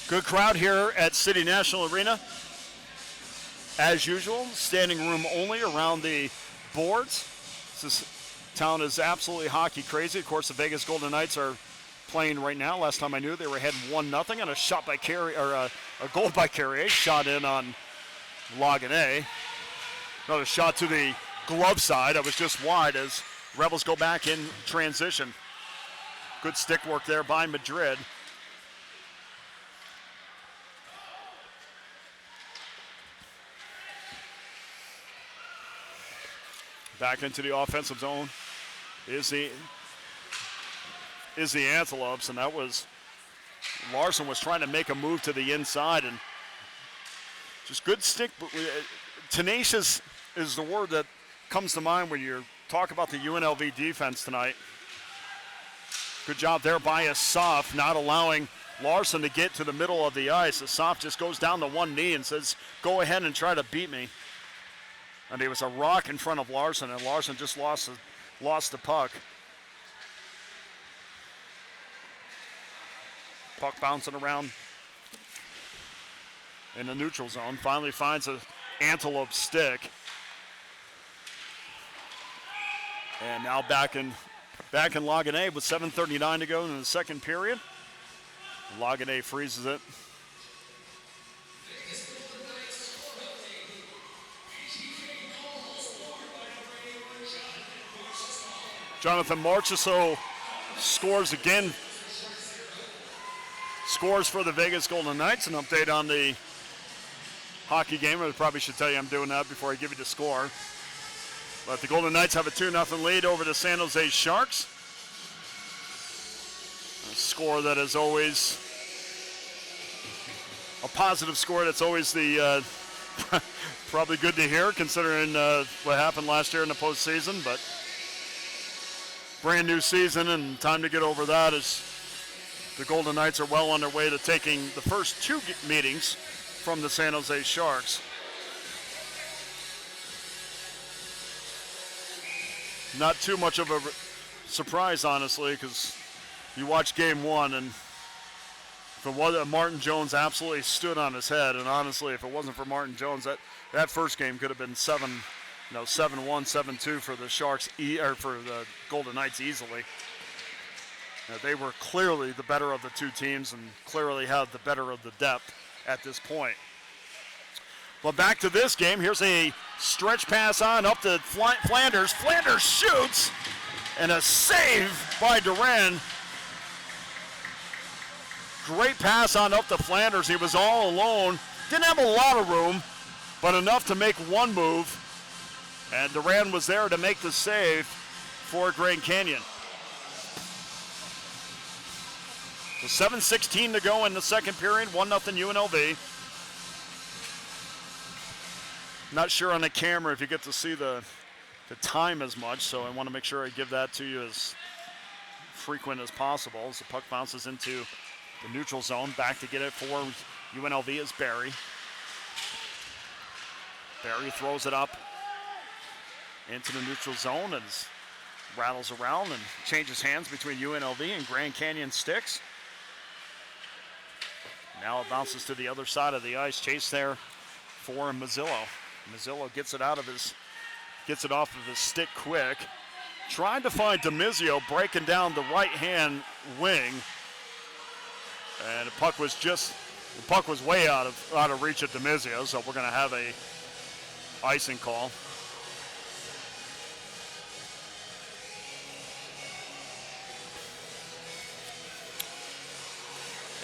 Good crowd here at City National Arena. As usual, standing room only around the boards. This town is absolutely hockey crazy. Of course, the Vegas Golden Knights are playing right now. Last time I knew, they were ahead 1-0, and a shot by Carrier, or a goal by Carrier, shot in on Lagane. Another shot to the glove side. It was just wide as Rebels go back in transition. Good stick work there by Madrid. Back into the offensive zone is the Antelopes, and that was Larson was trying to make a move to the inside, and just good stick. Tenacious is the word that comes to mind when you talk about the UNLV defense tonight. Good job there by Asaf, not allowing Larson to get to the middle of the ice. Asaf just goes down to one knee and says, go ahead and try to beat me. And he was a rock in front of Larson, and Larson just lost the puck. Puck bouncing around in the neutral zone. Finally finds an Antelope stick. And now back in Lagane with 7:39 to go in the second period. Lagane freezes it. Jonathan Marchessault scores again. Scores for the Vegas Golden Knights. An update on the hockey game. I probably should tell you I'm doing that before I give you the score. But the Golden Knights have a 2-0 lead over the San Jose Sharks. A score that is always a positive score. That's always the Probably good to hear considering what happened last year in the postseason, but brand new season and time to get over that as the Golden Knights are well on their way to taking the first two meetings from the San Jose Sharks. Not too much of a surprise, honestly, because you watch game one and if it wasn't, Martin Jones absolutely stood on his head, and honestly, if it wasn't for Martin Jones, that first game could have been 7-1, 7-2 for the Sharks, or for the Golden Knights easily. They were clearly the better of the two teams and clearly had the better of the depth at this point. But back to this game. Here's a stretch pass on up to Flanders. Flanders shoots, and a save by Duran. Great pass on up to Flanders. He was all alone. Didn't have a lot of room, but enough to make one move. And Duran was there to make the save for Grand Canyon. So 7:16 to go in the second period, 1-0 UNLV. Not sure on the camera if you get to see the time as much, so I want to make sure I give that to you as frequent as possible as the puck bounces into the neutral zone. Back to get it for UNLV is Barry. Barry throws it up into the neutral zone and rattles around and changes hands between UNLV and Grand Canyon Sticks. Now it bounces to the other side of the ice. Chase there for Mazzillo. Mazzillo gets it off of his stick quick. Trying to find DeMizio breaking down the right-hand wing. And the puck was way out of reach of DeMizio, so we're going to have a icing call.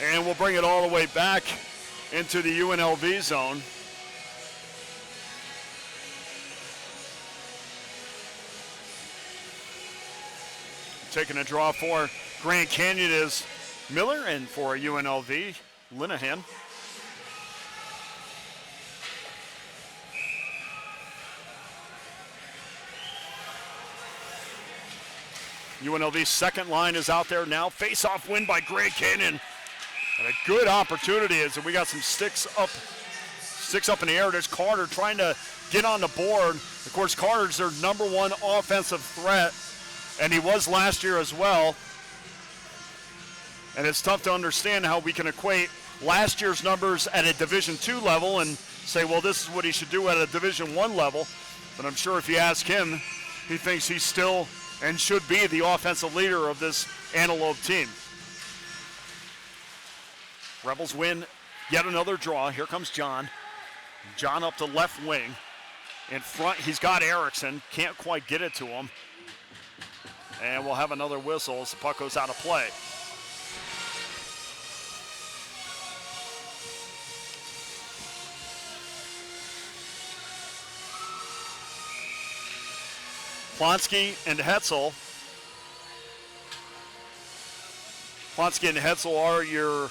And we'll bring it all the way back into the UNLV zone. Taking a draw for Grand Canyon is Miller, and for UNLV, Linehan. UNLV's second line is out there now. Face-off win by Grand Canyon. And a good opportunity is that we got some sticks up in the air. There's Carter trying to get on the board. Of course, Carter's their number one offensive threat, and he was last year as well. And it's tough to understand how we can equate last year's numbers at a Division II level and say, well, this is what he should do at a Division I level. But I'm sure if you ask him, he thinks he's still and should be the offensive leader of this Antelope team. Rebels win yet another draw. Here comes John. John up to left wing. In front, he's got Erickson. Can't quite get it to him. And we'll have another whistle as the puck goes out of play. Plonsky and Hetzel. Plonsky and Hetzel are your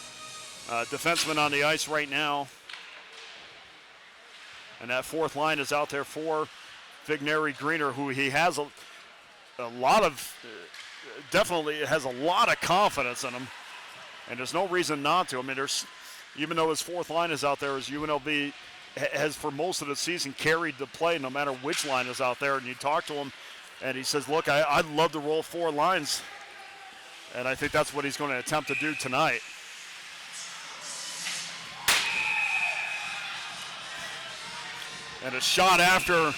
defensemen on the ice right now. And that fourth line is out there for Vigneri Greener, who he has a lot of, definitely has a lot of confidence in him. And there's no reason not to. I mean, even though his fourth line is out there, as UNLV has for most of the season carried the play no matter which line is out there. And you talk to him, and he says, look, I'd love to roll four lines. And I think that's what he's going to attempt to do tonight. And a shot after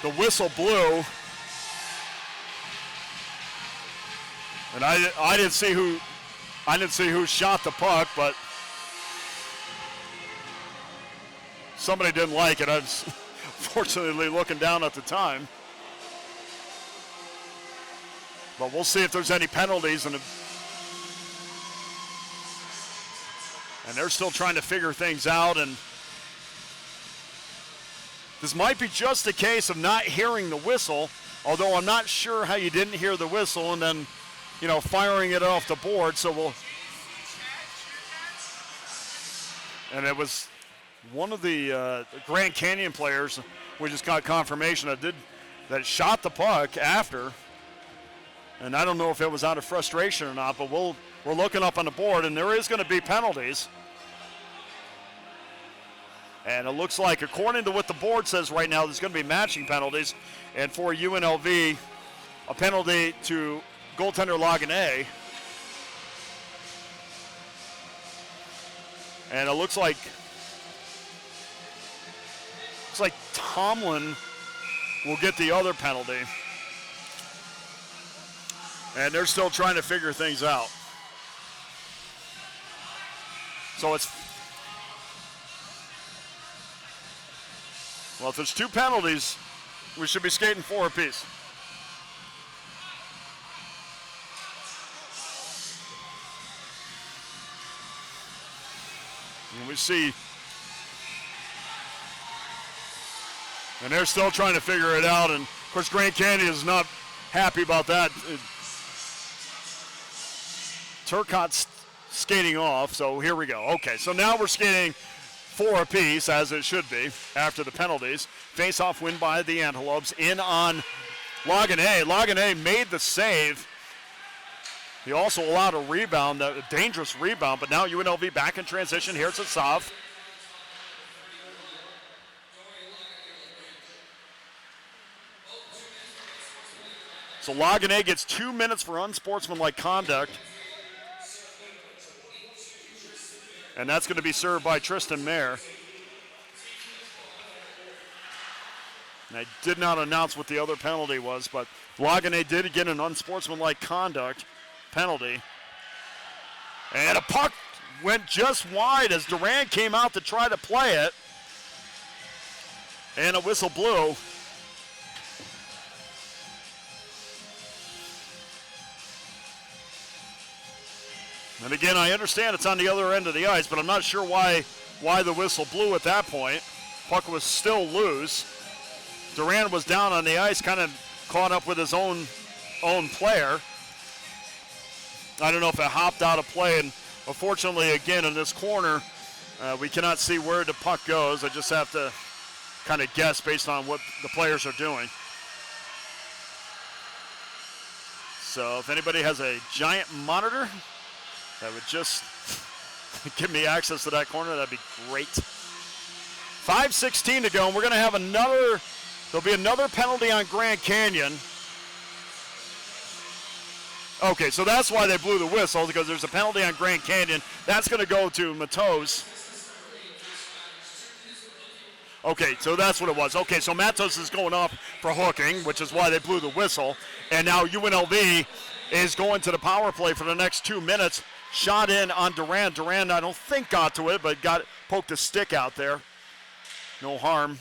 the whistle blew. And I didn't see who shot the puck, but somebody didn't like it. I was fortunately looking down at the time. But we'll see if there's any penalties. And they're still trying to figure things out. And this might be just a case of not hearing the whistle, although I'm not sure how you didn't hear the whistle and then, firing it off the board. So and it was one of the Grand Canyon players, we just got confirmation that shot the puck after. And I don't know if it was out of frustration or not, but we're looking up on the board, and there is going to be penalties. And it looks like, according to what the board says right now, there's going to be matching penalties. And for UNLV, a penalty to goaltender Lagané. And it looks like Tomlin will get the other penalty. And they're still trying to figure things out. So if there's 2 penalties, we should be skating 4 apiece. And we see, and they're still trying to figure it out. And of course, Grand Canyon is not happy about that. Turcotte's skating off, so here we go. Okay, so now we're skating 4 apiece, as it should be, after the penalties. Face-off win by the Antelopes in on Lagané. Lagané made the save. He also allowed a rebound, a dangerous rebound, but now UNLV back in transition. Here's Asaf. So Lagané gets 2 minutes for unsportsmanlike conduct. And that's going to be served by Tristan Mayer. And I did not announce what the other penalty was, but Lagané did get an unsportsmanlike conduct penalty. And a puck went just wide as Durant came out to try to play it. And a whistle blew. And again, I understand it's on the other end of the ice, but I'm not sure why the whistle blew at that point. Puck was still loose. Durant was down on the ice, kind of caught up with his own player. I don't know if it hopped out of play, and unfortunately, again, in this corner, we cannot see where the puck goes. I just have to kind of guess based on what the players are doing. So if anybody has a giant monitor that would just give me access to that corner, that'd be great. 5:16 to go, and we're going to have there'll be another penalty on Grand Canyon. Okay, so that's why they blew the whistle, because there's a penalty on Grand Canyon. That's going to go to Matos. Okay, so that's what it was. Okay, so Matos is going off for hooking, which is why they blew the whistle. And now UNLV is going to the power play for the next 2 minutes. Shot in on Durant. Durant, I don't think got to it, but poked a stick out there. No harm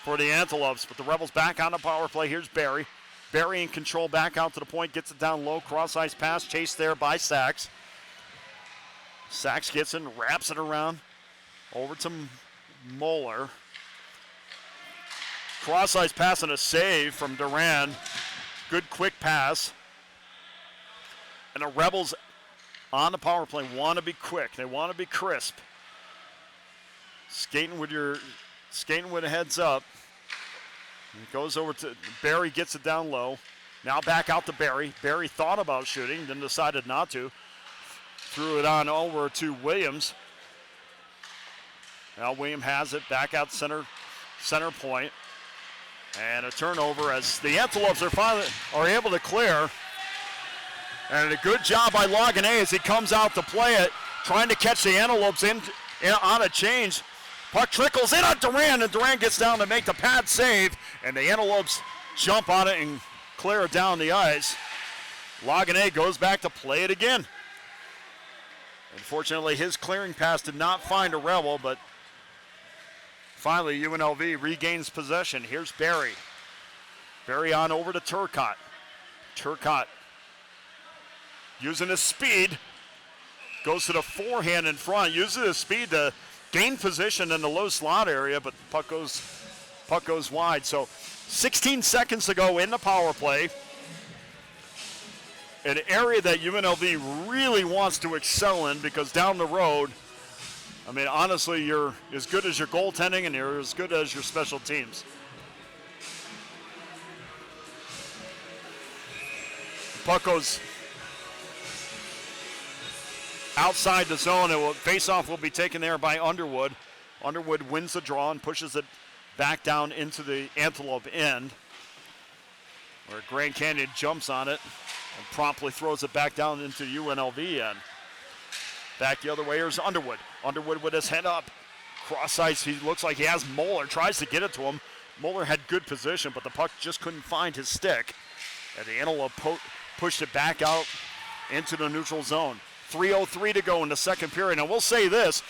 for the Antelopes, but the Rebels back on the power play. Here's Barry. Barry in control, back out to the point, gets it down low, cross-ice pass, chased there by Sachs. Sachs gets in, wraps it around, over to Moeller. Cross-ice pass and a save from Durant. Good quick pass. And the Rebels on the power play want to be quick. They want to be crisp. Skating with a heads up. It goes over to Barry, gets it down low. Now back out to Barry. Barry thought about shooting, then decided not to. Threw it on over to Williams. Now Williams has it back out center point. And a turnover as the Antelopes are able to clear. And a good job by Lagané as he comes out to play it, trying to catch the Antelopes in on a change. Puck trickles in on Durant, and Durant gets down to make the pad save, and the Antelopes jump on it and clear it down the ice. Lagané goes back to play it again. Unfortunately, his clearing pass did not find a Rebel, but finally UNLV regains possession. Here's Barry. Barry on over to Turcotte. Turcotte using his speed, goes to the forehand in front, uses his speed to gain position in the low slot area, but puck goes wide. So 16 seconds to go in the power play. An area that UNLV really wants to excel in, because down the road I mean, honestly, you're as good as your goaltending and you're as good as your special teams. Puck goes outside the zone. Face-off will be taken there by Underwood. Underwood wins the draw and pushes it back down into the Antelope end, where Grand Canyon jumps on it and promptly throws it back down into UNLV end. Back the other way, here's Underwood. Underwood with his head up. Cross ice, he looks like he has Moeller, tries to get it to him. Moeller had good position, but the puck just couldn't find his stick. And the Antelope pushed it back out into the neutral zone. 3:03 to go in the second period. And we'll say this,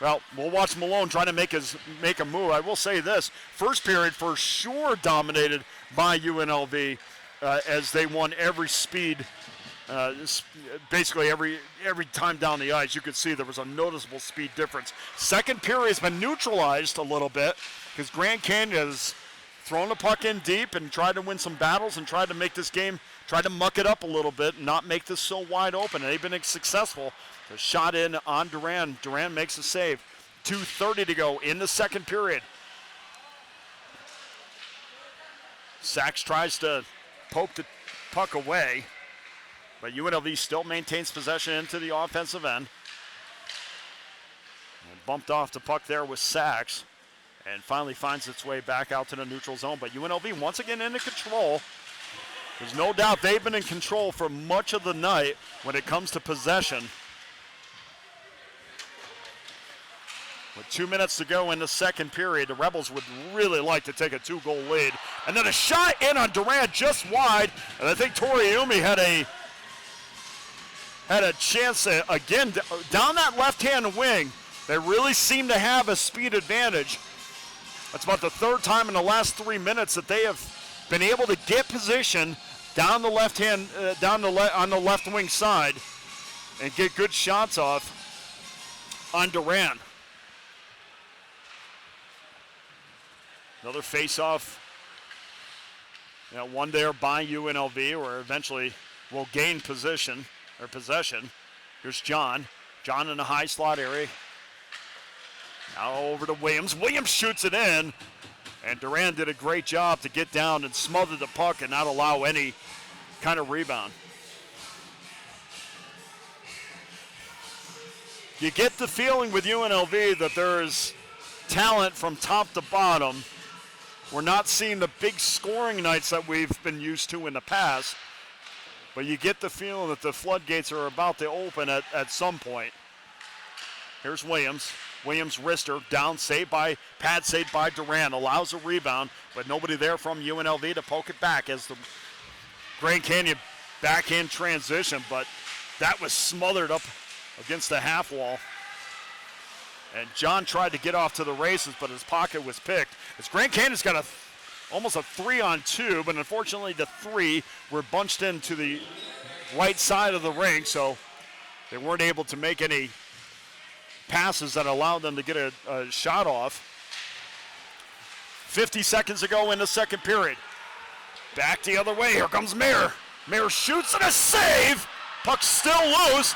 well, we'll watch Malone try to make a move. I will say this, first period for sure dominated by UNLV as they won every speed. Basically every time down the ice, you could see there was a noticeable speed difference. Second period has been neutralized a little bit because Grand Canyon has thrown the puck in deep and tried to win some battles and tried to make this game, tried to muck it up a little bit and not make this so wide open. And they've been successful. The shot in on Duran. Duran makes a save. 2:30 to go in the second period. Sachs tries to poke the puck away, but UNLV still maintains possession into the offensive end. And bumped off the puck there with Sachs and finally finds its way back out to the neutral zone. But UNLV once again into control. There's no doubt they've been in control for much of the night when it comes to possession. With 2 minutes to go in the second period, the Rebels would really like to take a 2-goal lead. And then a shot in on Durant just wide. And I think Toriumi had a chance again down that left-hand wing. They really seem to have a speed advantage. That's about the third time in the last 3 minutes that they have been able to get position down the left-hand, on the left wing side and get good shots off on Durant. Another face-off, one there by UNLV, where eventually will gain possession. Here's John. John in the high slot area. Now over to Williams. Williams shoots it in, and Duran did a great job to get down and smother the puck and not allow any kind of rebound. You get the feeling with UNLV that there is talent from top to bottom. We're not seeing the big scoring nights that we've been used to in the past, but you get the feeling that the floodgates are about to open at some point. Here's Williams. Williams wrister down, pad saved by Duran, allows a rebound, but nobody there from UNLV to poke it back as the Grand Canyon backhand transition, but that was smothered up against the half wall. And John tried to get off to the races, but his pocket was picked. As Grand Canyon's got almost a 3-on-2, but unfortunately the three were bunched into the right side of the ring, so they weren't able to make any passes that allowed them to get a shot off. 50 seconds to go in the second period. Back the other way, here comes Mayer. Mayer shoots and a save. Puck's still loose.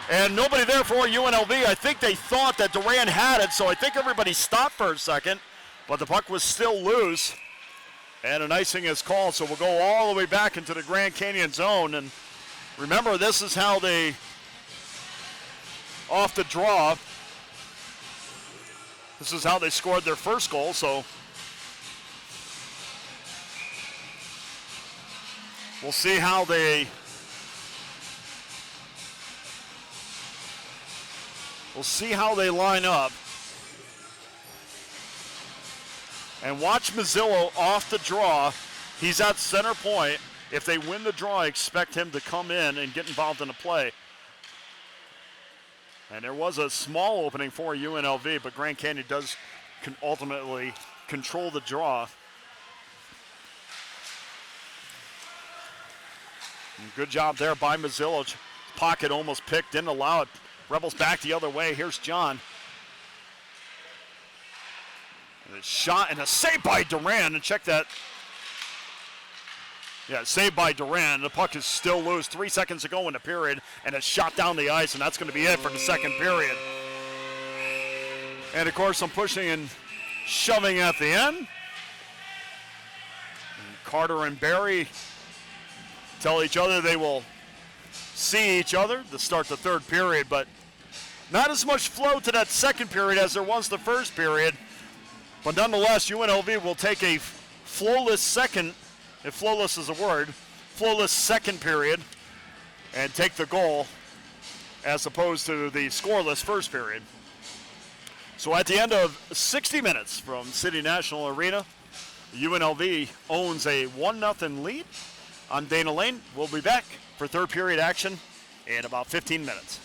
And nobody there for UNLV. I think they thought that Duran had it, so I think everybody stopped for a second. But the puck was still loose. And an icing is called, so we'll go all the way back into the Grand Canyon zone. And remember, this is how they, off the draw, this is how they scored their first goal, so we'll see how they line up. And watch Mazzillo off the draw. He's at center point. If they win the draw, I expect him to come in and get involved in the play. And there was a small opening for UNLV, but Grand Canyon does ultimately control the draw. And good job there by Mazzillo. Pocket almost picked, didn't allow it. Rebels back the other way. Here's John. And a shot and a save by Duran. And check that. Yeah, saved by Duran. The puck is still loose. 3 seconds to go in the period. And it's shot down the ice, and that's going to be it for the second period. And of course, some pushing and shoving at the end. And Carter and Barry tell each other they will see each other to start the third period, but not as much flow to that second period as there was the first period. But nonetheless, UNLV will take a flowless second, if flowless is a word, flowless second period and take the goal as opposed to the scoreless first period. So at the end of 60 minutes from City National Arena, UNLV owns a 1-0 lead. I'm Dana Lane. We'll be back for third period action in about 15 minutes.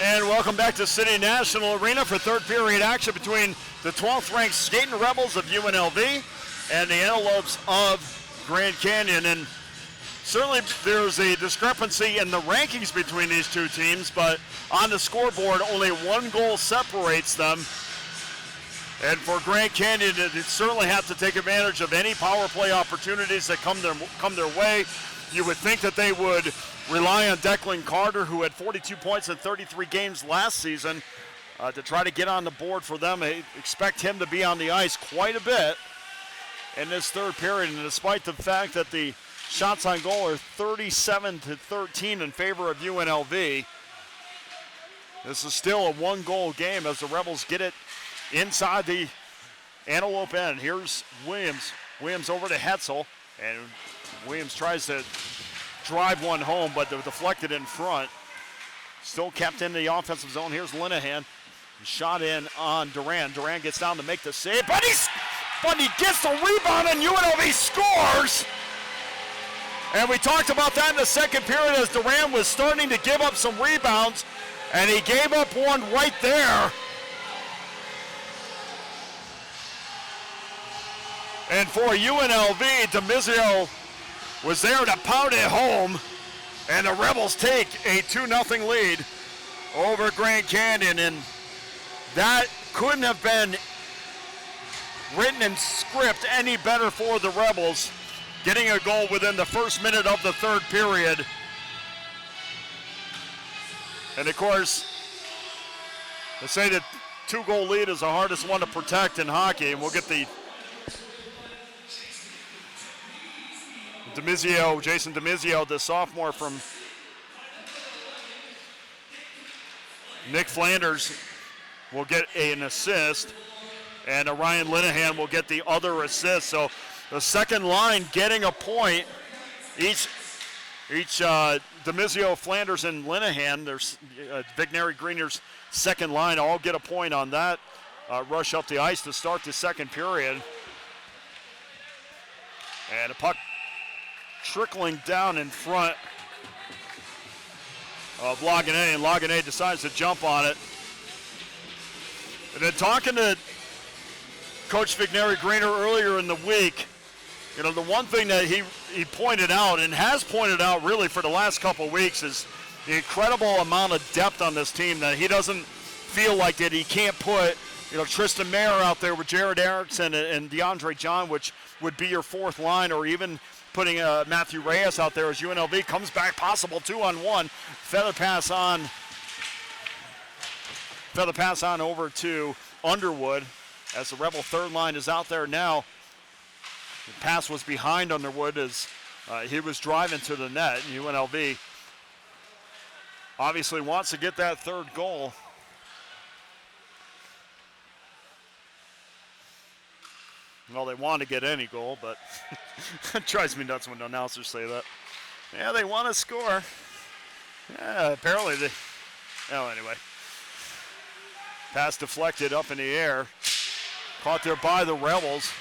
And welcome back to City National Arena for third period action between the 12th ranked Skating Rebels of UNLV and the Antelopes of Grand Canyon. And certainly there's a discrepancy in the rankings between these two teams, but on the scoreboard only one goal separates them. And for Grand Canyon, they certainly have to take advantage of any power play opportunities that come their way. You would think that they would rely on Declan Carter, who had 42 points in 33 games last season, to try to get on the board for them. I expect him to be on the ice quite a bit in this third period. And despite the fact that the shots on goal are 37-13 in favor of UNLV, this is still a one-goal game as the Rebels get it inside the Antelope end. Here's Williams. Williams over to Hetzel, and Williams tries to drive one home, but they're deflected in front. Still kept in the offensive zone. Here's Linehan. Shot in on Duran. Duran gets down to make the save, but he gets the rebound and UNLV scores. And we talked about that in the second period as Duran was starting to give up some rebounds, and he gave up one right there. And for UNLV, DeMizio was there to pound it home, and the Rebels take a 2-0 lead over Grand Canyon, and that couldn't have been written in script any better for the Rebels, getting a goal within the first minute of the third period. And of course, they say that 2-goal lead is the hardest one to protect in hockey, and we'll get the Jason DeMizio, the sophomore from Nick Flanders, will get an assist, and Ryan Linehan will get the other assist. So the second line getting a point. Each DeMizio, Flanders, and Linehan, there's Vigneri Greener's second line, all get a point on that rush up the ice to start the second period. And a puck trickling down in front of Laganet, and Laganet decides to jump on it. And then talking to Coach Vigneri Greener earlier in the week, you know, the one thing that he pointed out, and has pointed out really for the last couple of weeks, is the incredible amount of depth on this team, that he doesn't feel like that he can't put, you know, Tristan Mayer out there with Jared Erickson and DeAndre John, which would be your fourth line, or even putting Matthew Reyes out there as UNLV comes back possible 2-on-1. Feather pass on over to Underwood as the Rebel third line is out there now. The pass was behind Underwood as he was driving to the net. And UNLV obviously wants to get that third goal. Well, they want to get any goal, but it drives me nuts when the announcers say that. Yeah, they want to score. Yeah, apparently they. Oh, anyway. Pass deflected up in the air. Caught there by the Rebels.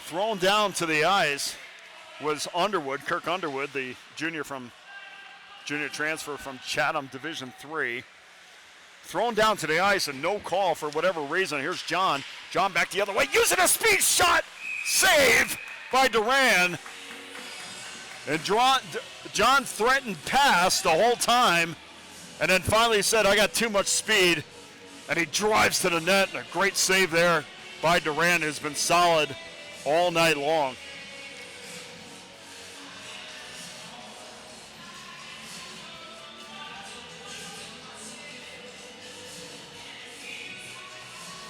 Thrown down to the ice was Underwood, Kirk Underwood, the junior transfer from Chatham Division III. Thrown down to the ice and no call for whatever reason. Here's John. John back the other way, using a speed shot. Save by Duran. And John threatened pass the whole time, and then finally said, I got too much speed. And he drives to the net, and a great save there by Duran, who's been solid all night long.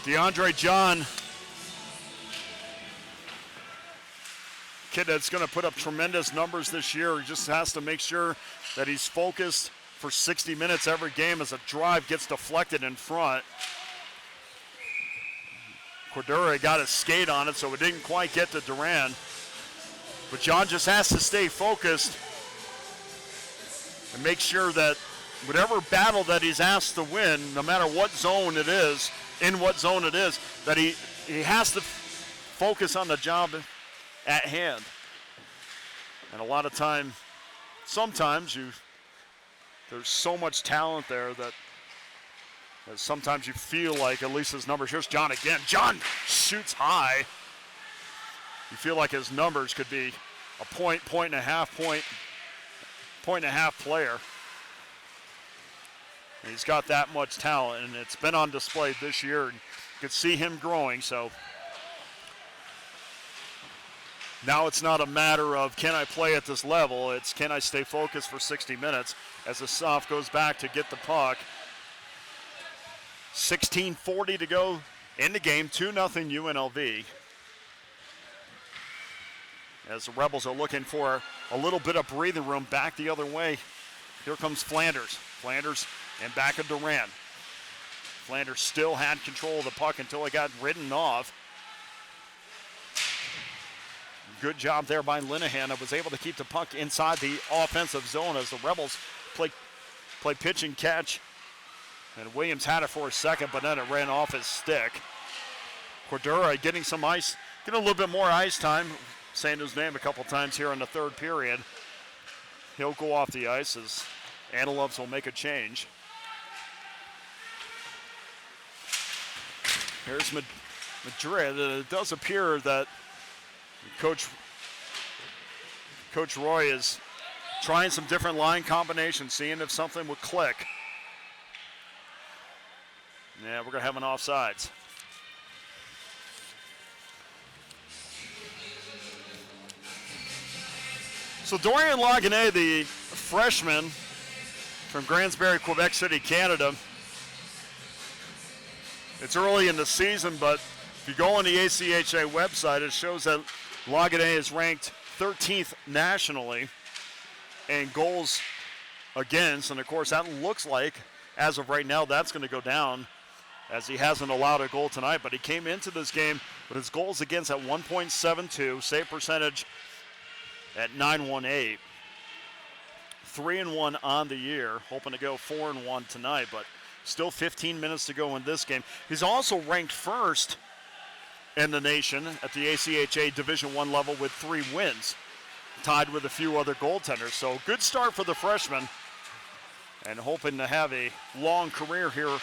DeAndre John, kid that's going to put up tremendous numbers this year. He just has to make sure that he's focused for 60 minutes every game as a drive gets deflected in front. Cordura got a skate on it, so it didn't quite get to Duran. But John just has to stay focused and make sure that whatever battle that he's asked to win, no matter what zone it is, that he has to focus on the job at hand. And a lot of time, sometimes you there's so much talent there that sometimes you feel like, at least his numbers. Here's John again. John shoots high. You feel like his numbers could be a point and a half player. And he's got that much talent, and it's been on display this year. And you can see him growing. So now it's not a matter of can I play at this level. It's can I stay focused for 60 minutes as the soft goes back to get the puck. 16:40 to go in the game, 2-0 UNLV. As the Rebels are looking for a little bit of breathing room back the other way. Here comes Flanders. Flanders and back of Durant. Flanders still had control of the puck until it got ridden off. Good job there by Linehan. That was able to keep the puck inside the offensive zone as the Rebels play pitch and catch. And Williams had it for a second, but then it ran off his stick. Cordura getting some ice, getting a little bit more ice time. Saying his name a couple times here in the third period. He'll go off the ice as Antelope's will make a change. Here's Madrid. It does appear that Coach Roy is trying some different line combinations, seeing if something would click. Yeah, we're going to have an offsides. So Dorian Laguenet, the freshman from Grandsbury, Quebec City, Canada. It's early in the season, but if you go on the ACHA website, it shows that Laguenet is ranked 13th nationally in goals against. And of course, that looks like, as of right now, that's going to go down as he hasn't allowed a goal tonight. But he came into this game with his goals against at 1.72, save percentage at 918. 3-1 on the year, hoping to go 4-1 tonight, but still 15 minutes to go in this game. He's also ranked first in the nation at the ACHA Division I level with 3 wins, tied with a few other goaltenders. So good start for the freshman, and hoping to have a long career here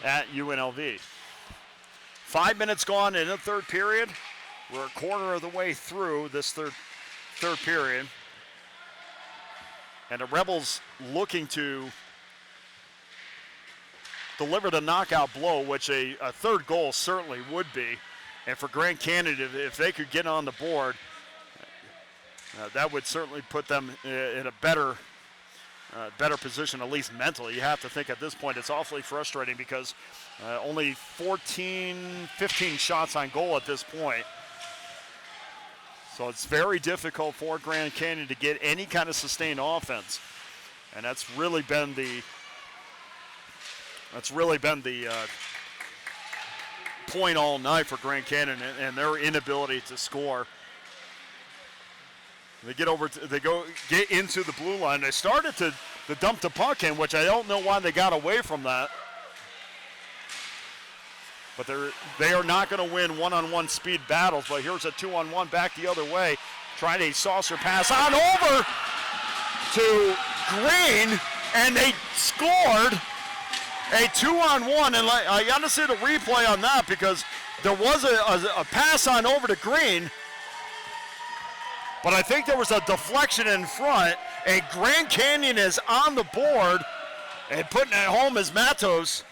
at UNLV. 5 minutes gone in the third period. We're a quarter of the way through this third period. And the Rebels looking to deliver the knockout blow, which a third goal certainly would be. And for Grand Canyon, if they could get on the board, that would certainly put them in a better position, at least mentally. You have to think at this point it's awfully frustrating because only 15 shots on goal at this point. So it's very difficult for Grand Canyon to get any kind of sustained offense. And that's really been the point all night for Grand Canyon and their inability to score. They get into the blue line. They started to dump the puck in, which I don't know why they got away from that. But they are not going to win one-on-one speed battles. But here's a 2-on-1 back the other way. Trying a saucer pass on over to Green, and they scored a 2-on-1. And I got to see the replay on that because there was a pass on over to Green. But I think there was a deflection in front, and Grand Canyon is on the board, and putting it home is Matos.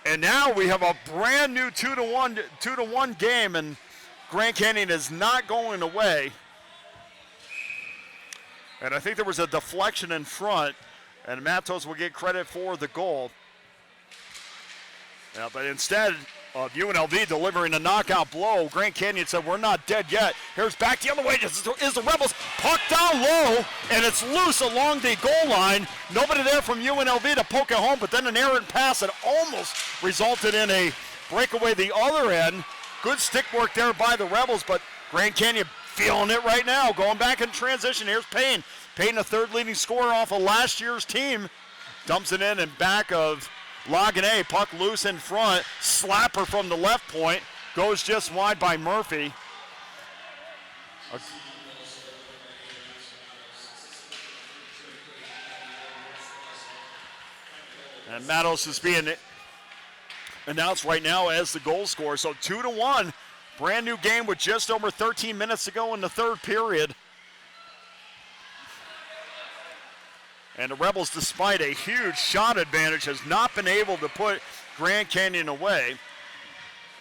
And now we have a brand new 2-1 game, and Grand Canyon is not going away. And I think there was a deflection in front, and Matos will get credit for the goal. Yeah, but instead of UNLV delivering a knockout blow, Grand Canyon said, we're not dead yet. Here's back the other way is the Rebels. Puck down low, and it's loose along the goal line. Nobody there from UNLV to poke it home, but then an errant pass that almost resulted in a breakaway the other end. Good stick work there by the Rebels, but Grand Canyon feeling it right now. Going back in transition, here's Payne. Payne, the third leading scorer off of last year's team. Dumps it in and back of Laguenet, puck loose in front, slapper from the left point, goes just wide by Murphy. And Matos is being announced right now as the goal scorer. So 2-1, brand new game with just over 13 minutes to go in the third period. And the Rebels, despite a huge shot advantage, has not been able to put Grand Canyon away.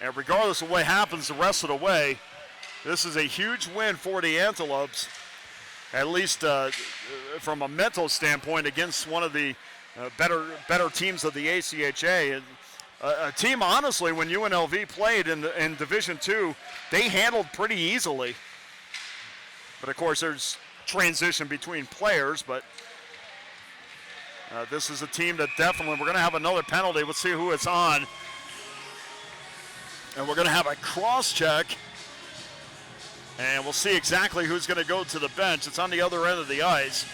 And regardless of what happens the rest of the way, this is a huge win for the Antelopes, at least from a mental standpoint, against one of the better teams of the ACHA. And, a team, honestly, when UNLV played in Division II, they handled pretty easily. But, of course, there's transition between players, but this is a team that definitely, we're going to have another penalty. Let's see who it's on. And we're going to have a cross-check. And we'll see exactly who's going to go to the bench. It's on the other end of the ice.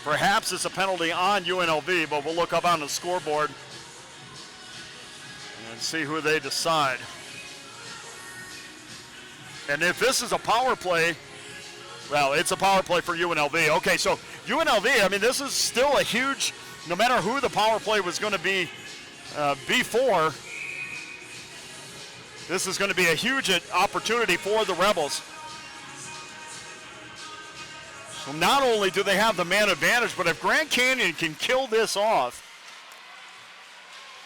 Perhaps it's a penalty on UNLV, but we'll look up on the scoreboard and see who they decide. And if this is a power play, well, it's a power play for UNLV. Okay, so UNLV, I mean, this is still a huge, no matter who the power play was going to be before, this is going to be a huge opportunity for the Rebels. So not only do they have the man advantage, but if Grand Canyon can kill this off,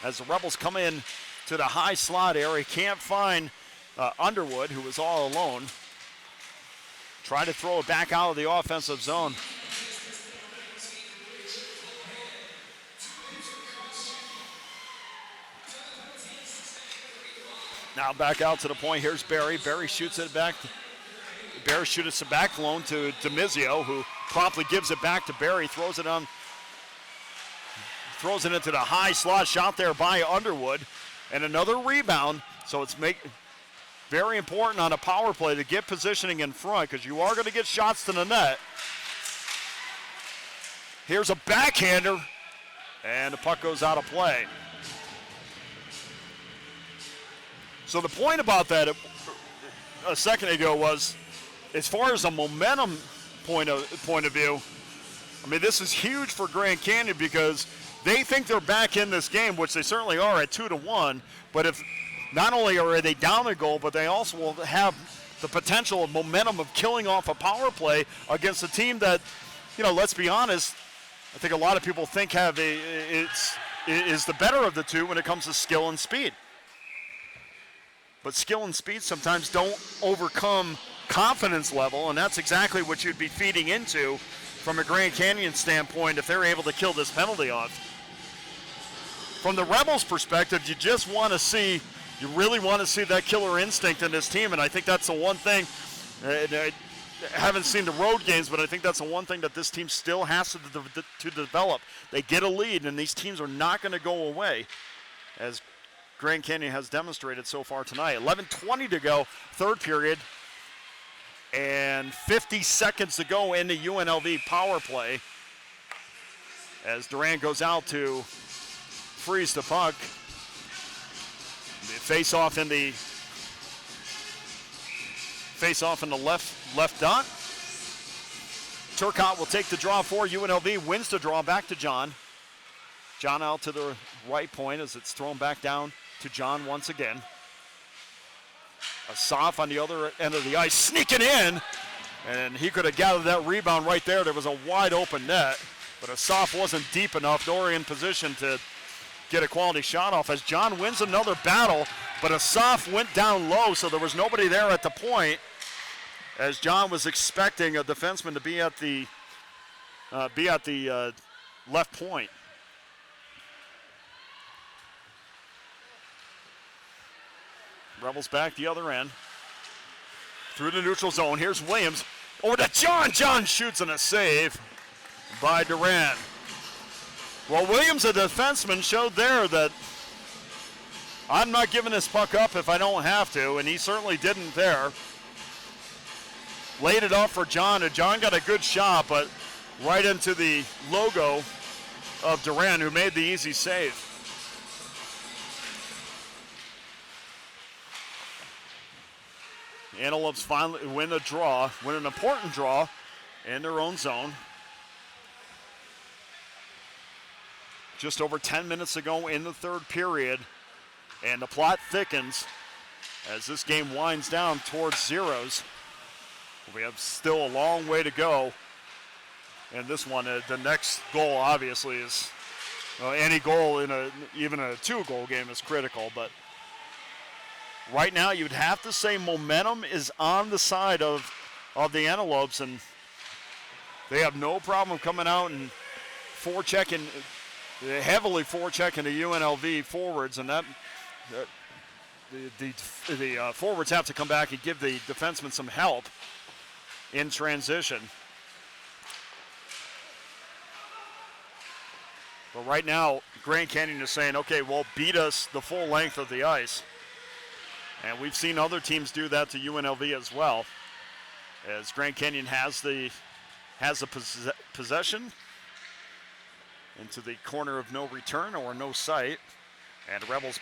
as the Rebels come in to the high slot area, can't find Underwood, who was all alone. Try to throw it back out of the offensive zone. Now back out to the point. Here's Barry. Barry shoots it back. Barry shoots it back loan to Demizio, who promptly gives it back to Barry. Throws it into the high slot. Shot there by Underwood, and another rebound. So it's very important on a power play to get positioning in front, because you are going to get shots to the net. Here's a backhander, and the puck goes out of play. So the point about that a second ago was, as far as a momentum point of view, I mean, this is huge for Grand Canyon because they think they're back in this game, which they certainly are at 2-1. But if not only are they down a goal, but they also will have the potential of momentum of killing off a power play against a team that, let's be honest, I think a lot of people think is the better of the two when it comes to skill and speed. But skill and speed sometimes don't overcome confidence level, and that's exactly what you'd be feeding into from a Grand Canyon standpoint if they're able to kill this penalty off. From the Rebels' perspective, you really want to see that killer instinct in this team, and I think that's the one thing. I haven't seen the road games, but I think that's the one thing that this team still has to develop. They get a lead, and these teams are not going to go away, as Grand Canyon has demonstrated so far tonight. 11:20 to go, third period, and 50 seconds to go in the UNLV power play, as Durant goes out to freeze the puck. Face off in the left dot. Turcotte will take the draw for UNLV, wins the draw back to John. John out to the right point as it's thrown back down to John once again. Asaf on the other end of the ice, sneaking in, and he could have gathered that rebound right there. There was a wide open net, but Asaf wasn't deep enough nor in position to get a quality shot off, as John wins another battle, but Asaf went down low, so there was nobody there at the point, as John was expecting a defenseman to be at the left point. Rebels back the other end. Through the neutral zone. Here's Williams. Over to John. John shoots and a save by Durant. Well, Williams, a defenseman, showed there that I'm not giving this puck up if I don't have to, and he certainly didn't there. Laid it off for John, and John got a good shot, but right into the logo of Durant, who made the easy save. Antelopes finally win an important draw in their own zone. just over 10 minutes to go in the third period, and the plot thickens as this game winds down towards zeros. We have still a long way to go. And this one, the next goal obviously is, any goal in even a 2-goal game is critical, but right now you'd have to say momentum is on the side of the Antelopes, and they have no problem coming out and heavily forechecking the UNLV forwards, and that the forwards have to come back and give the defensemen some help in transition. But right now, Grand Canyon is saying, okay, well, beat us the full length of the ice. And we've seen other teams do that to UNLV as well, as Grand Canyon has the possession into the corner of no return or no sight, and the Rebels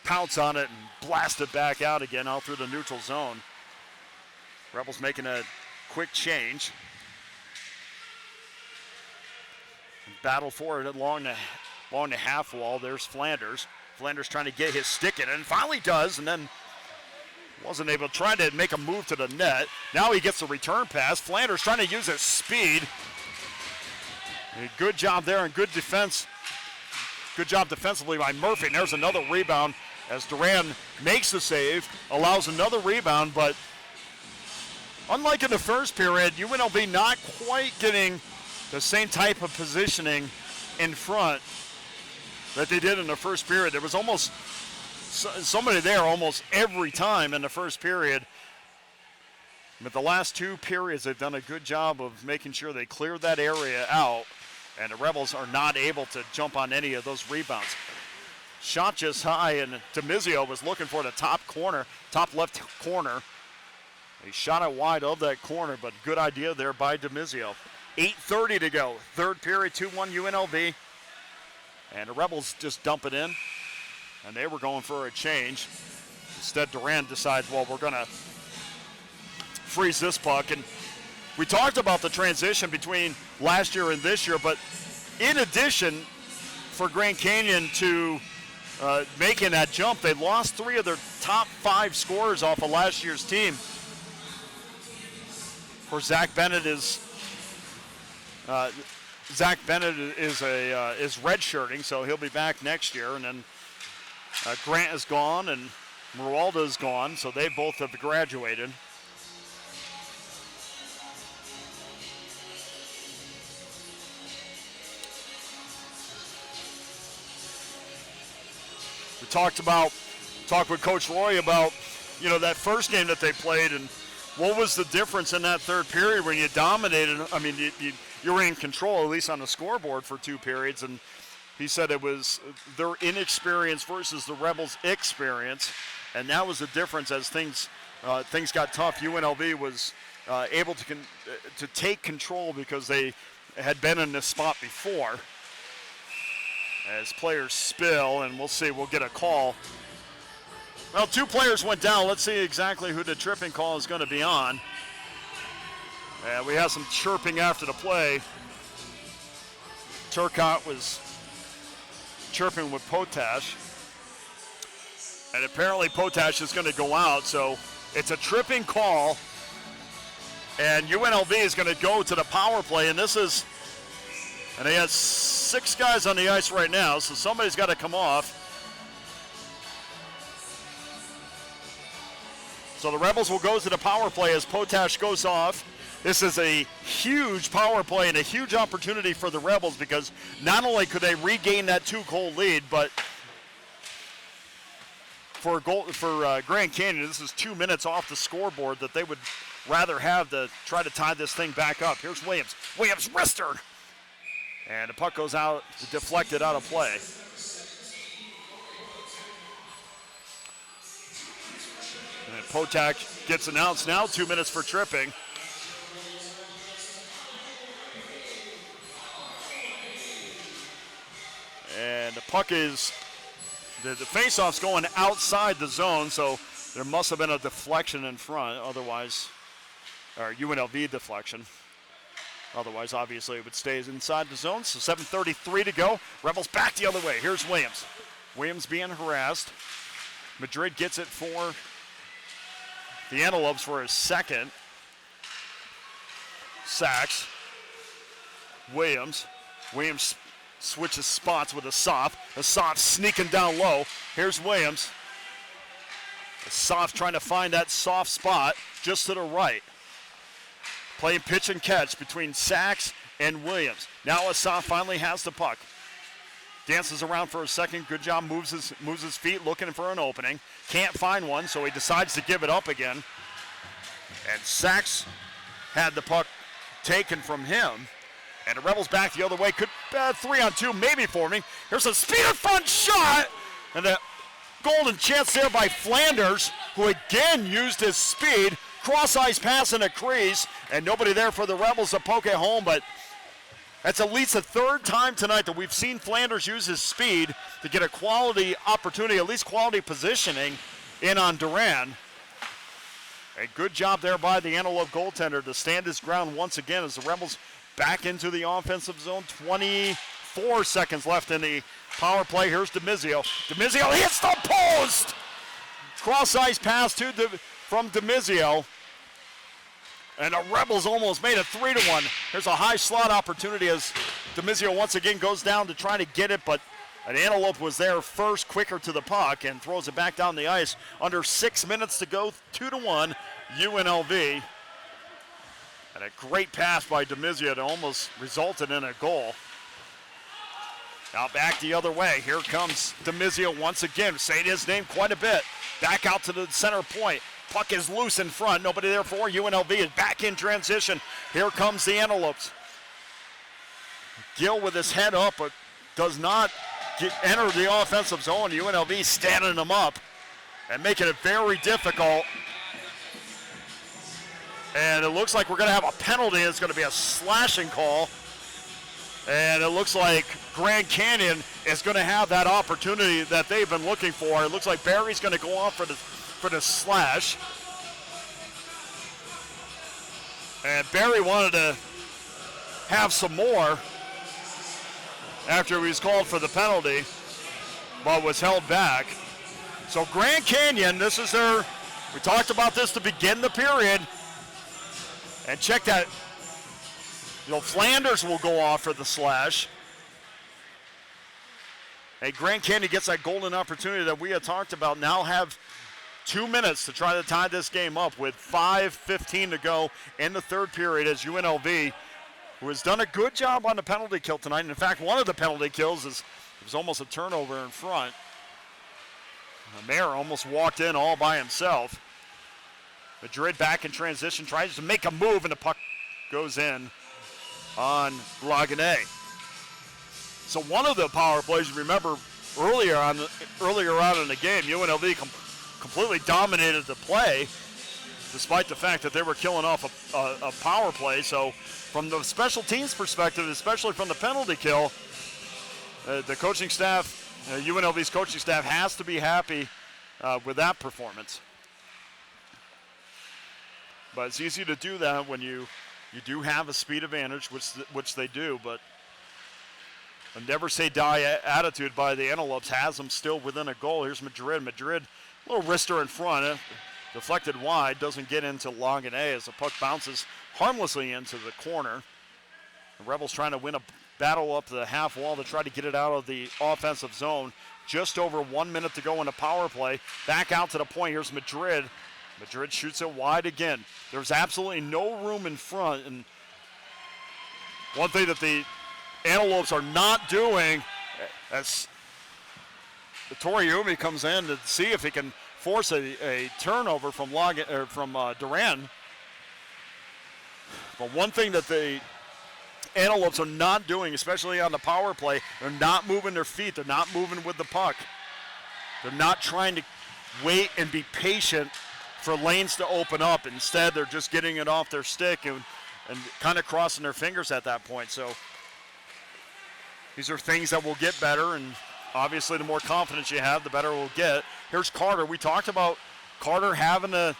pounce on it and blast it back out again out through the neutral zone. Rebels making a quick change. Battle for it along the half wall. There's Flanders. Flanders trying to get his stick in, and finally does, and then wasn't able to try to make a move to the net. Now he gets a return pass. Flanders trying to use his speed. A good job there and good defense. Good job defensively by Murphy. And there's another rebound as Duran makes the save, allows another rebound, but unlike in the first period, UNLV not quite getting the same type of positioning in front that they did in the first period. There was almost somebody there almost every time in the first period. But the last 2 periods, they've done a good job of making sure they clear that area out, and the Rebels are not able to jump on any of those rebounds. Shot just high, and DeMizio was looking for the top left corner. He shot it wide of that corner, but good idea there by DeMizio. 8:30 to go. Third period, 2-1 UNLV. And the Rebels just dump it in. And they were going for a change. Instead, Durant decides, well, we're going to freeze this puck. And we talked about the transition between last year and this year, but in addition, for Grand Canyon to making that jump, they lost 3 of their top 5 scorers off of last year's team. Of course, Zach Bennett is redshirting, so he'll be back next year. And then Grant is gone, and Merwalda is gone, so they both have graduated. We talked with Coach Roy about, that first game that they played, and what was the difference in that third period when you dominated. I mean, you were in control, at least on the scoreboard, for 2 periods, and he said it was their inexperience versus the Rebels' experience, and that was the difference as things got tough. UNLV was able to take control because they had been in this spot before. As players spill, and we'll get a call. Well, 2 players went down. Let's see exactly who the tripping call is going to be on. And we have some chirping after the play. Turcotte was chirping with Potash. And apparently Potash is going to go out, so it's a tripping call. And UNLV is going to go to the power play, and he has 6 guys on the ice right now, so somebody's got to come off. So the Rebels will go to the power play as Potash goes off. This is a huge power play and a huge opportunity for the Rebels, because not only could they regain that 2-goal lead, but for Grand Canyon, this is 2 minutes off the scoreboard that they would rather have to try to tie this thing back up. Here's Williams. Williams wrister. And the puck goes out, deflected out of play. And Potash gets announced now, 2 minutes for tripping. And the puck the face-off's going outside the zone, so there must have been a deflection in front, otherwise, or UNLV deflection. Otherwise, obviously, it would stay inside the zone. So 7:33 to go. Rebels back the other way. Here's Williams. Williams being harassed. Madrid gets it for the Antelopes for his second. Sachs. Williams. Williams switches spots with Asaf. Asaf sneaking down low. Here's Williams. Asaf trying to find that soft spot just to the right. Playing pitch and catch between Sachs and Williams. Now Asaf finally has the puck. Dances around for a second. Good job. Moves his feet, looking for an opening. Can't find one, so he decides to give it up again. And Sachs had the puck taken from him. And the Rebels back the other way. Could 3-on-2 maybe forming. Here's a speed of front shot. And a golden chance there by Flanders, who again used his speed. Cross-ice pass in a crease. And nobody there for the Rebels to poke it home. But that's at least the third time tonight that we've seen Flanders use his speed to get a quality opportunity, at least quality positioning in on Duran. A good job there by the Antelope goaltender to stand his ground once again as the Rebels back into the offensive zone. 24 seconds left in the power play. Here's DeMizio. DeMizio hits the post! Cross-ice pass from DeMizio. And the Rebels almost made it 3-1. Here's a high slot opportunity as DeMizio once again goes down to try to get it, but an Antelope was there first, quicker to the puck, and throws it back down the ice. Under 6 minutes to go, 2-1, UNLV. And a great pass by DeMizio that almost resulted in a goal. Now back the other way. Here comes DeMizio once again, saying his name quite a bit. Back out to the center point. Puck is loose in front. Nobody there for UNLV is back in transition. Here comes the Antelopes. Gill with his head up, but does not enter the offensive zone. UNLV standing him up and making it very difficult. And it looks like we're going to have a penalty. It's going to be a slashing call. And it looks like Grand Canyon is going to have that opportunity that they've been looking for. It looks like Barry's going to go off for the slash. And Barry wanted to have some more after he was called for the penalty, but was held back. So Grand Canyon, this is we talked about this to begin the period. And check that, Flanders will go off for the slash. Hey, Grand Canyon gets that golden opportunity that we had talked about. Now have 2 minutes to try to tie this game up with 5:15 to go in the third period as UNLV, who has done a good job on the penalty kill tonight. And in fact, one of the penalty kills was almost a turnover in front. Mayer almost walked in all by himself. Madrid back in transition, tries to make a move, and the puck goes in on Lagunet. So one of the power plays, remember, earlier on in the game, UNLV completely dominated the play, despite the fact that they were killing off a power play. So from the special teams perspective, especially from the penalty kill, the coaching staff, UNLV's coaching staff has to be happy with that performance. But it's easy to do that when you do have a speed advantage, which they do, but a never say die attitude by the Antelopes has them still within a goal. Here's Madrid. Madrid, a little wrister in front, deflected wide, doesn't get into Lagunet as the puck bounces harmlessly into the corner. The Rebels trying to win a battle up the half wall to try to get it out of the offensive zone. Just over 1 minute to go in the power play. Back out to the point. Here's Madrid. Madrid shoots it wide again. There's absolutely no room in front. And one thing that the Antelopes are not doing, as Toriumi comes in to see if he can force a turnover from Duran. But one thing that the Antelopes are not doing, especially on the power play, they're not moving their feet. They're not moving with the puck. They're not trying to wait and be patient for lanes to open up. Instead, they're just getting it off their stick and kind of crossing their fingers at that point. So these are things that will get better, and obviously the more confidence you have, the better it will get. Here's Carter. We talked about Carter having to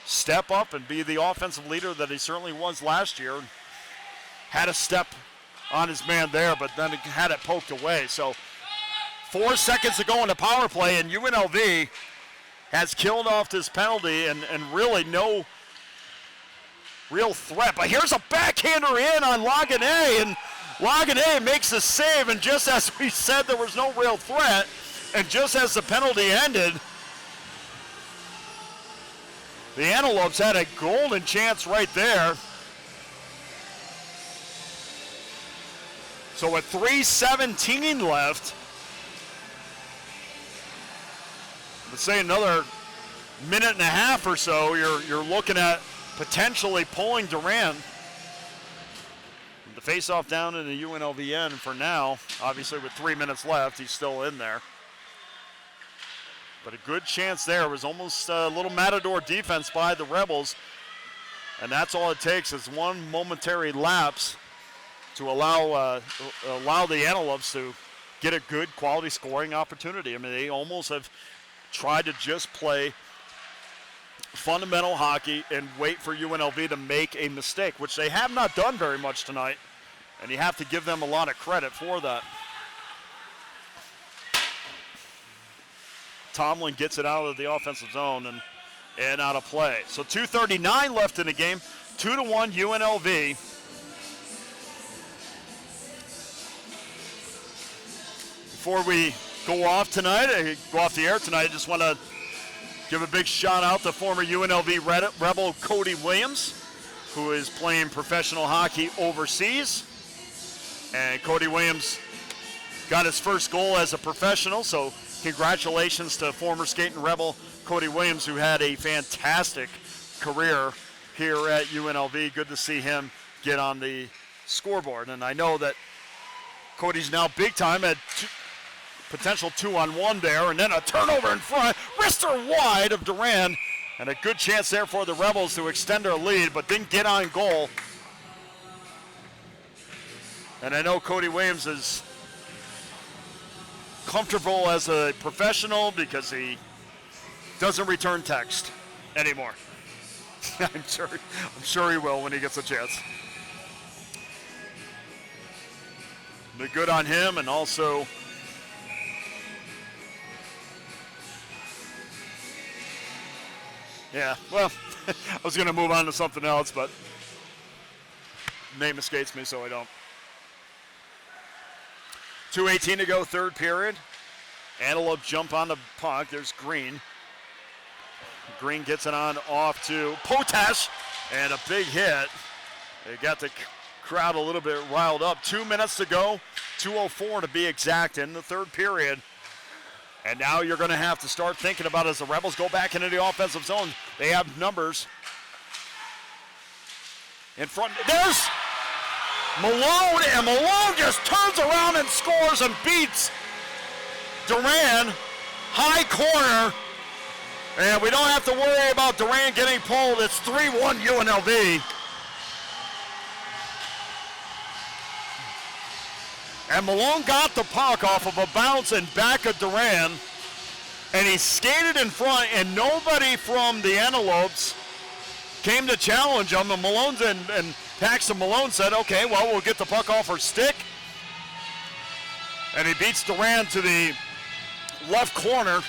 step up and be the offensive leader that he certainly was last year. had a step on his man there, but then had it poked away. So 4 seconds to go in the power play, and UNLV has killed off this penalty and really no real threat. But here's a backhander in on Lagané, and Lagané makes a save, and just as we said, there was no real threat, and just as the penalty ended, the Antelopes had a golden chance right there. So with 3:17 left, let's say another minute and a half or so, you're looking at potentially pulling Durand. The faceoff down in the UNLV end for now. Obviously with 3 minutes left, he's still in there. But a good chance there. It was almost a little matador defense by the Rebels. And that's all it takes is one momentary lapse to allow the Antelopes to get a good quality scoring opportunity. I mean, they almost have tried to just play fundamental hockey and wait for UNLV to make a mistake, which they have not done very much tonight, and you have to give them a lot of credit for that. Tomlin gets it out of the offensive zone and out of play. So 2:39 left in the game, 2-1 UNLV. Before we go off the air tonight, I just want to give a big shout out to former UNLV Rebel Cody Williams, who is playing professional hockey overseas. And Cody Williams got his first goal as a professional, so congratulations to former skating Rebel Cody Williams, who had a fantastic career here at UNLV. Good to see him get on the scoreboard. And I know that Cody's now big time at potential 2-on-1 there, and then a turnover in front, wrister wide of Durand, and a good chance there for the Rebels to extend their lead, but didn't get on goal. And I know Cody Williams is comfortable as a professional because he doesn't return text anymore. I'm sure he will when he gets a chance. But good on him, and also yeah, well, I was going to move on to something else, but name escapes me, so I don't. 2:18 to go, third period. Antelope jump on the puck. There's Green. Green gets it on off to Potash, and a big hit. They got the crowd a little bit riled up. 2 minutes to go, 2:04 to be exact in the third period. And now you're going to have to start thinking about, as the Rebels go back into the offensive zone, they have numbers in front. There's Malone, and Malone just turns around and scores and beats Durand. High corner, and we don't have to worry about Durand getting pulled. It's 3-1 UNLV. And Malone got the puck off of a bounce and back of Durand, and he skated in front, and nobody from the Antelopes came to challenge him. And Malone's and Paxton Malone said, okay, well, we'll get the puck off her stick. And he beats Durand to the left corner,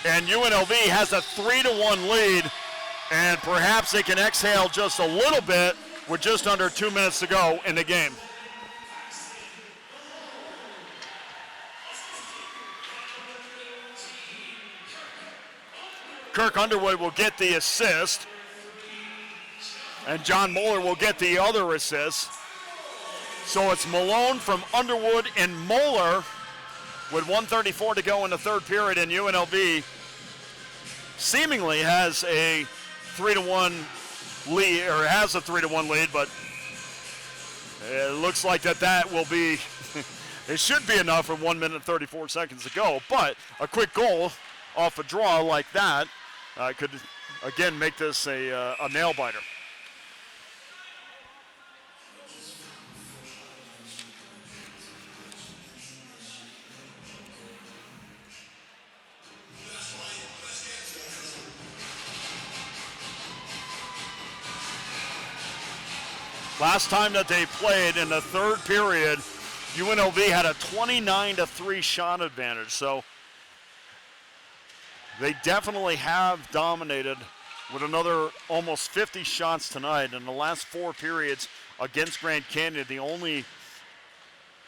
and UNLV has a 3-1 lead, and perhaps they can exhale just a little bit with just under 2 minutes to go in the game. Kirk Underwood will get the assist, and John Moeller will get the other assist. So it's Malone from Underwood and Moeller with 1:34 to go in the third period, and UNLV seemingly has a 3-1 lead, or has a 3-1 lead, but it looks like that will be, it should be enough with 1 minute and 34 seconds to go, but a quick goal off a draw like that could, again, make this a nail-biter. Last time that they played in the third period, UNLV had a 29-3 shot advantage. So they definitely have dominated with another almost 50 shots tonight. In the last 4 periods against Grand Canyon, the only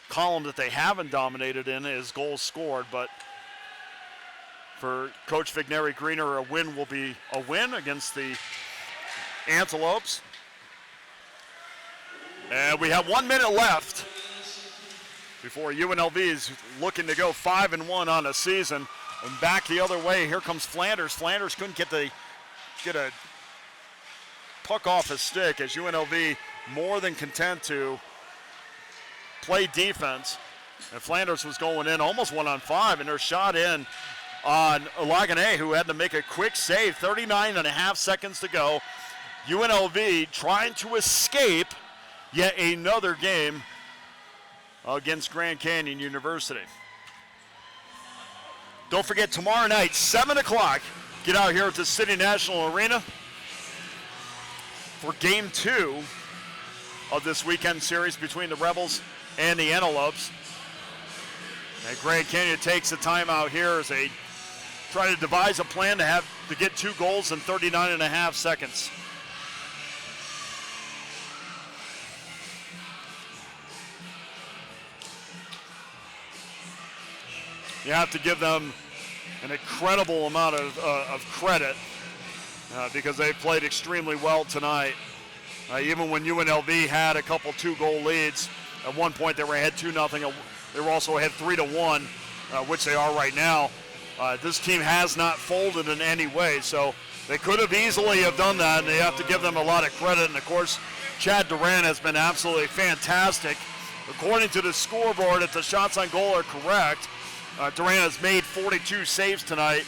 column that they haven't dominated in is goals scored. But for Coach Vigneri Greener, a win will be a win against the Antelopes. And we have 1 minute left before UNLV is looking to go 5-1 on the season. And back the other way, here comes Flanders. Flanders couldn't get a puck off his stick, as UNLV more than content to play defense. And Flanders was going in almost 1-on-5, and their shot in on Lagane, who had to make a quick save. 39.5 seconds to go. UNLV trying to escape yet another game against Grand Canyon University. Don't forget, tomorrow night, 7 o'clock, get out here at the City National Arena for Game 2 of this weekend series between the Rebels and the Antelopes. And Grand Canyon takes a timeout here as they try to devise a plan to get 2 goals in 39.5 seconds. You have to give them an incredible amount of credit because they played extremely well tonight. Even when UNLV had a couple 2-goal leads, at one point they were ahead 2-0. They were also ahead 3-1, which they are right now. This team has not folded in any way, so they could have easily have done that, and they have to give them a lot of credit. And of course, Chad Duran has been absolutely fantastic. According to the scoreboard, if the shots on goal are correct, Duran has made 42 saves tonight.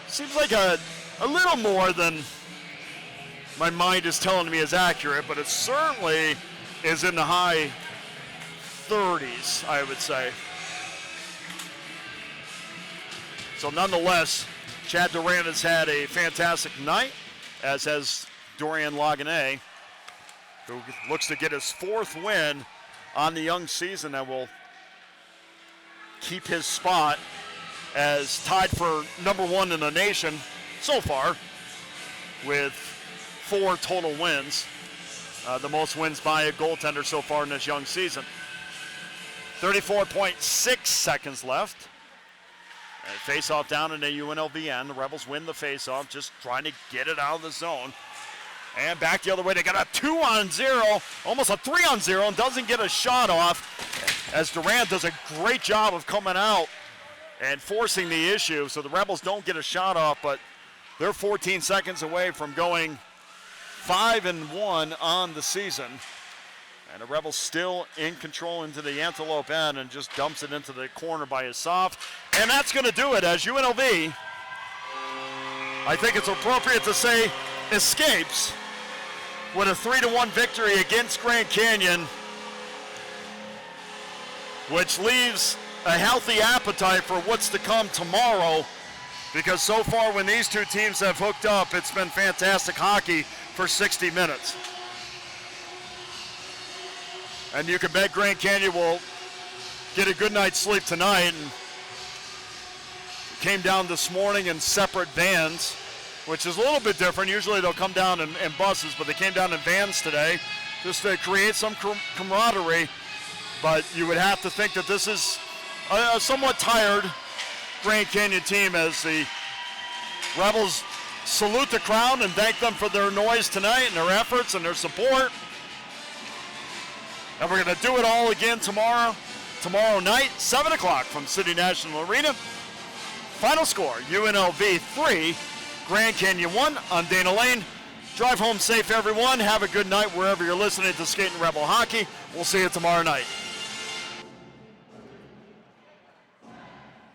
Seems like a little more than my mind is telling me is accurate, but it certainly is in the high 30s, I would say. So nonetheless, Chad Duran has had a fantastic night, as has Dorian Lagane, who looks to get his 4th win on the young season that will keep his spot as tied for number 1 in the nation so far with 4 total wins, the most wins by a goaltender so far in this young season. 34.6 seconds left. And face-off down in the UNLV end. The Rebels win the face-off, just trying to get it out of the zone. And back the other way, they got a 2-on-0, almost a 3-on-0, and doesn't get a shot off, as Durant does a great job of coming out and forcing the issue, so the Rebels don't get a shot off, but they're 14 seconds away from going 5-1 on the season. And the Rebels still in control into the Antelope end and just dumps it into the corner by Asaf. And that's going to do it, as UNLV, I think it's appropriate to say, escapes with a 3-1 victory against Grand Canyon, which leaves a healthy appetite for what's to come tomorrow, because so far when these two teams have hooked up, it's been fantastic hockey for 60 minutes. And you can bet Grand Canyon will get a good night's sleep tonight. And came down this morning in separate vans, which is a little bit different. Usually they'll come down in buses, but they came down in vans today just to create some camaraderie. But you would have to think that this is a somewhat tired Grand Canyon team, as the Rebels salute the crowd and thank them for their noise tonight and their efforts and their support. And we're going to do it all again tomorrow night, 7 o'clock from City National Arena. Final score, UNLV 3, Grand Canyon 1 on Dana Lane. Drive home safe, everyone. Have a good night wherever you're listening to Skating Rebel Hockey. We'll see you tomorrow night.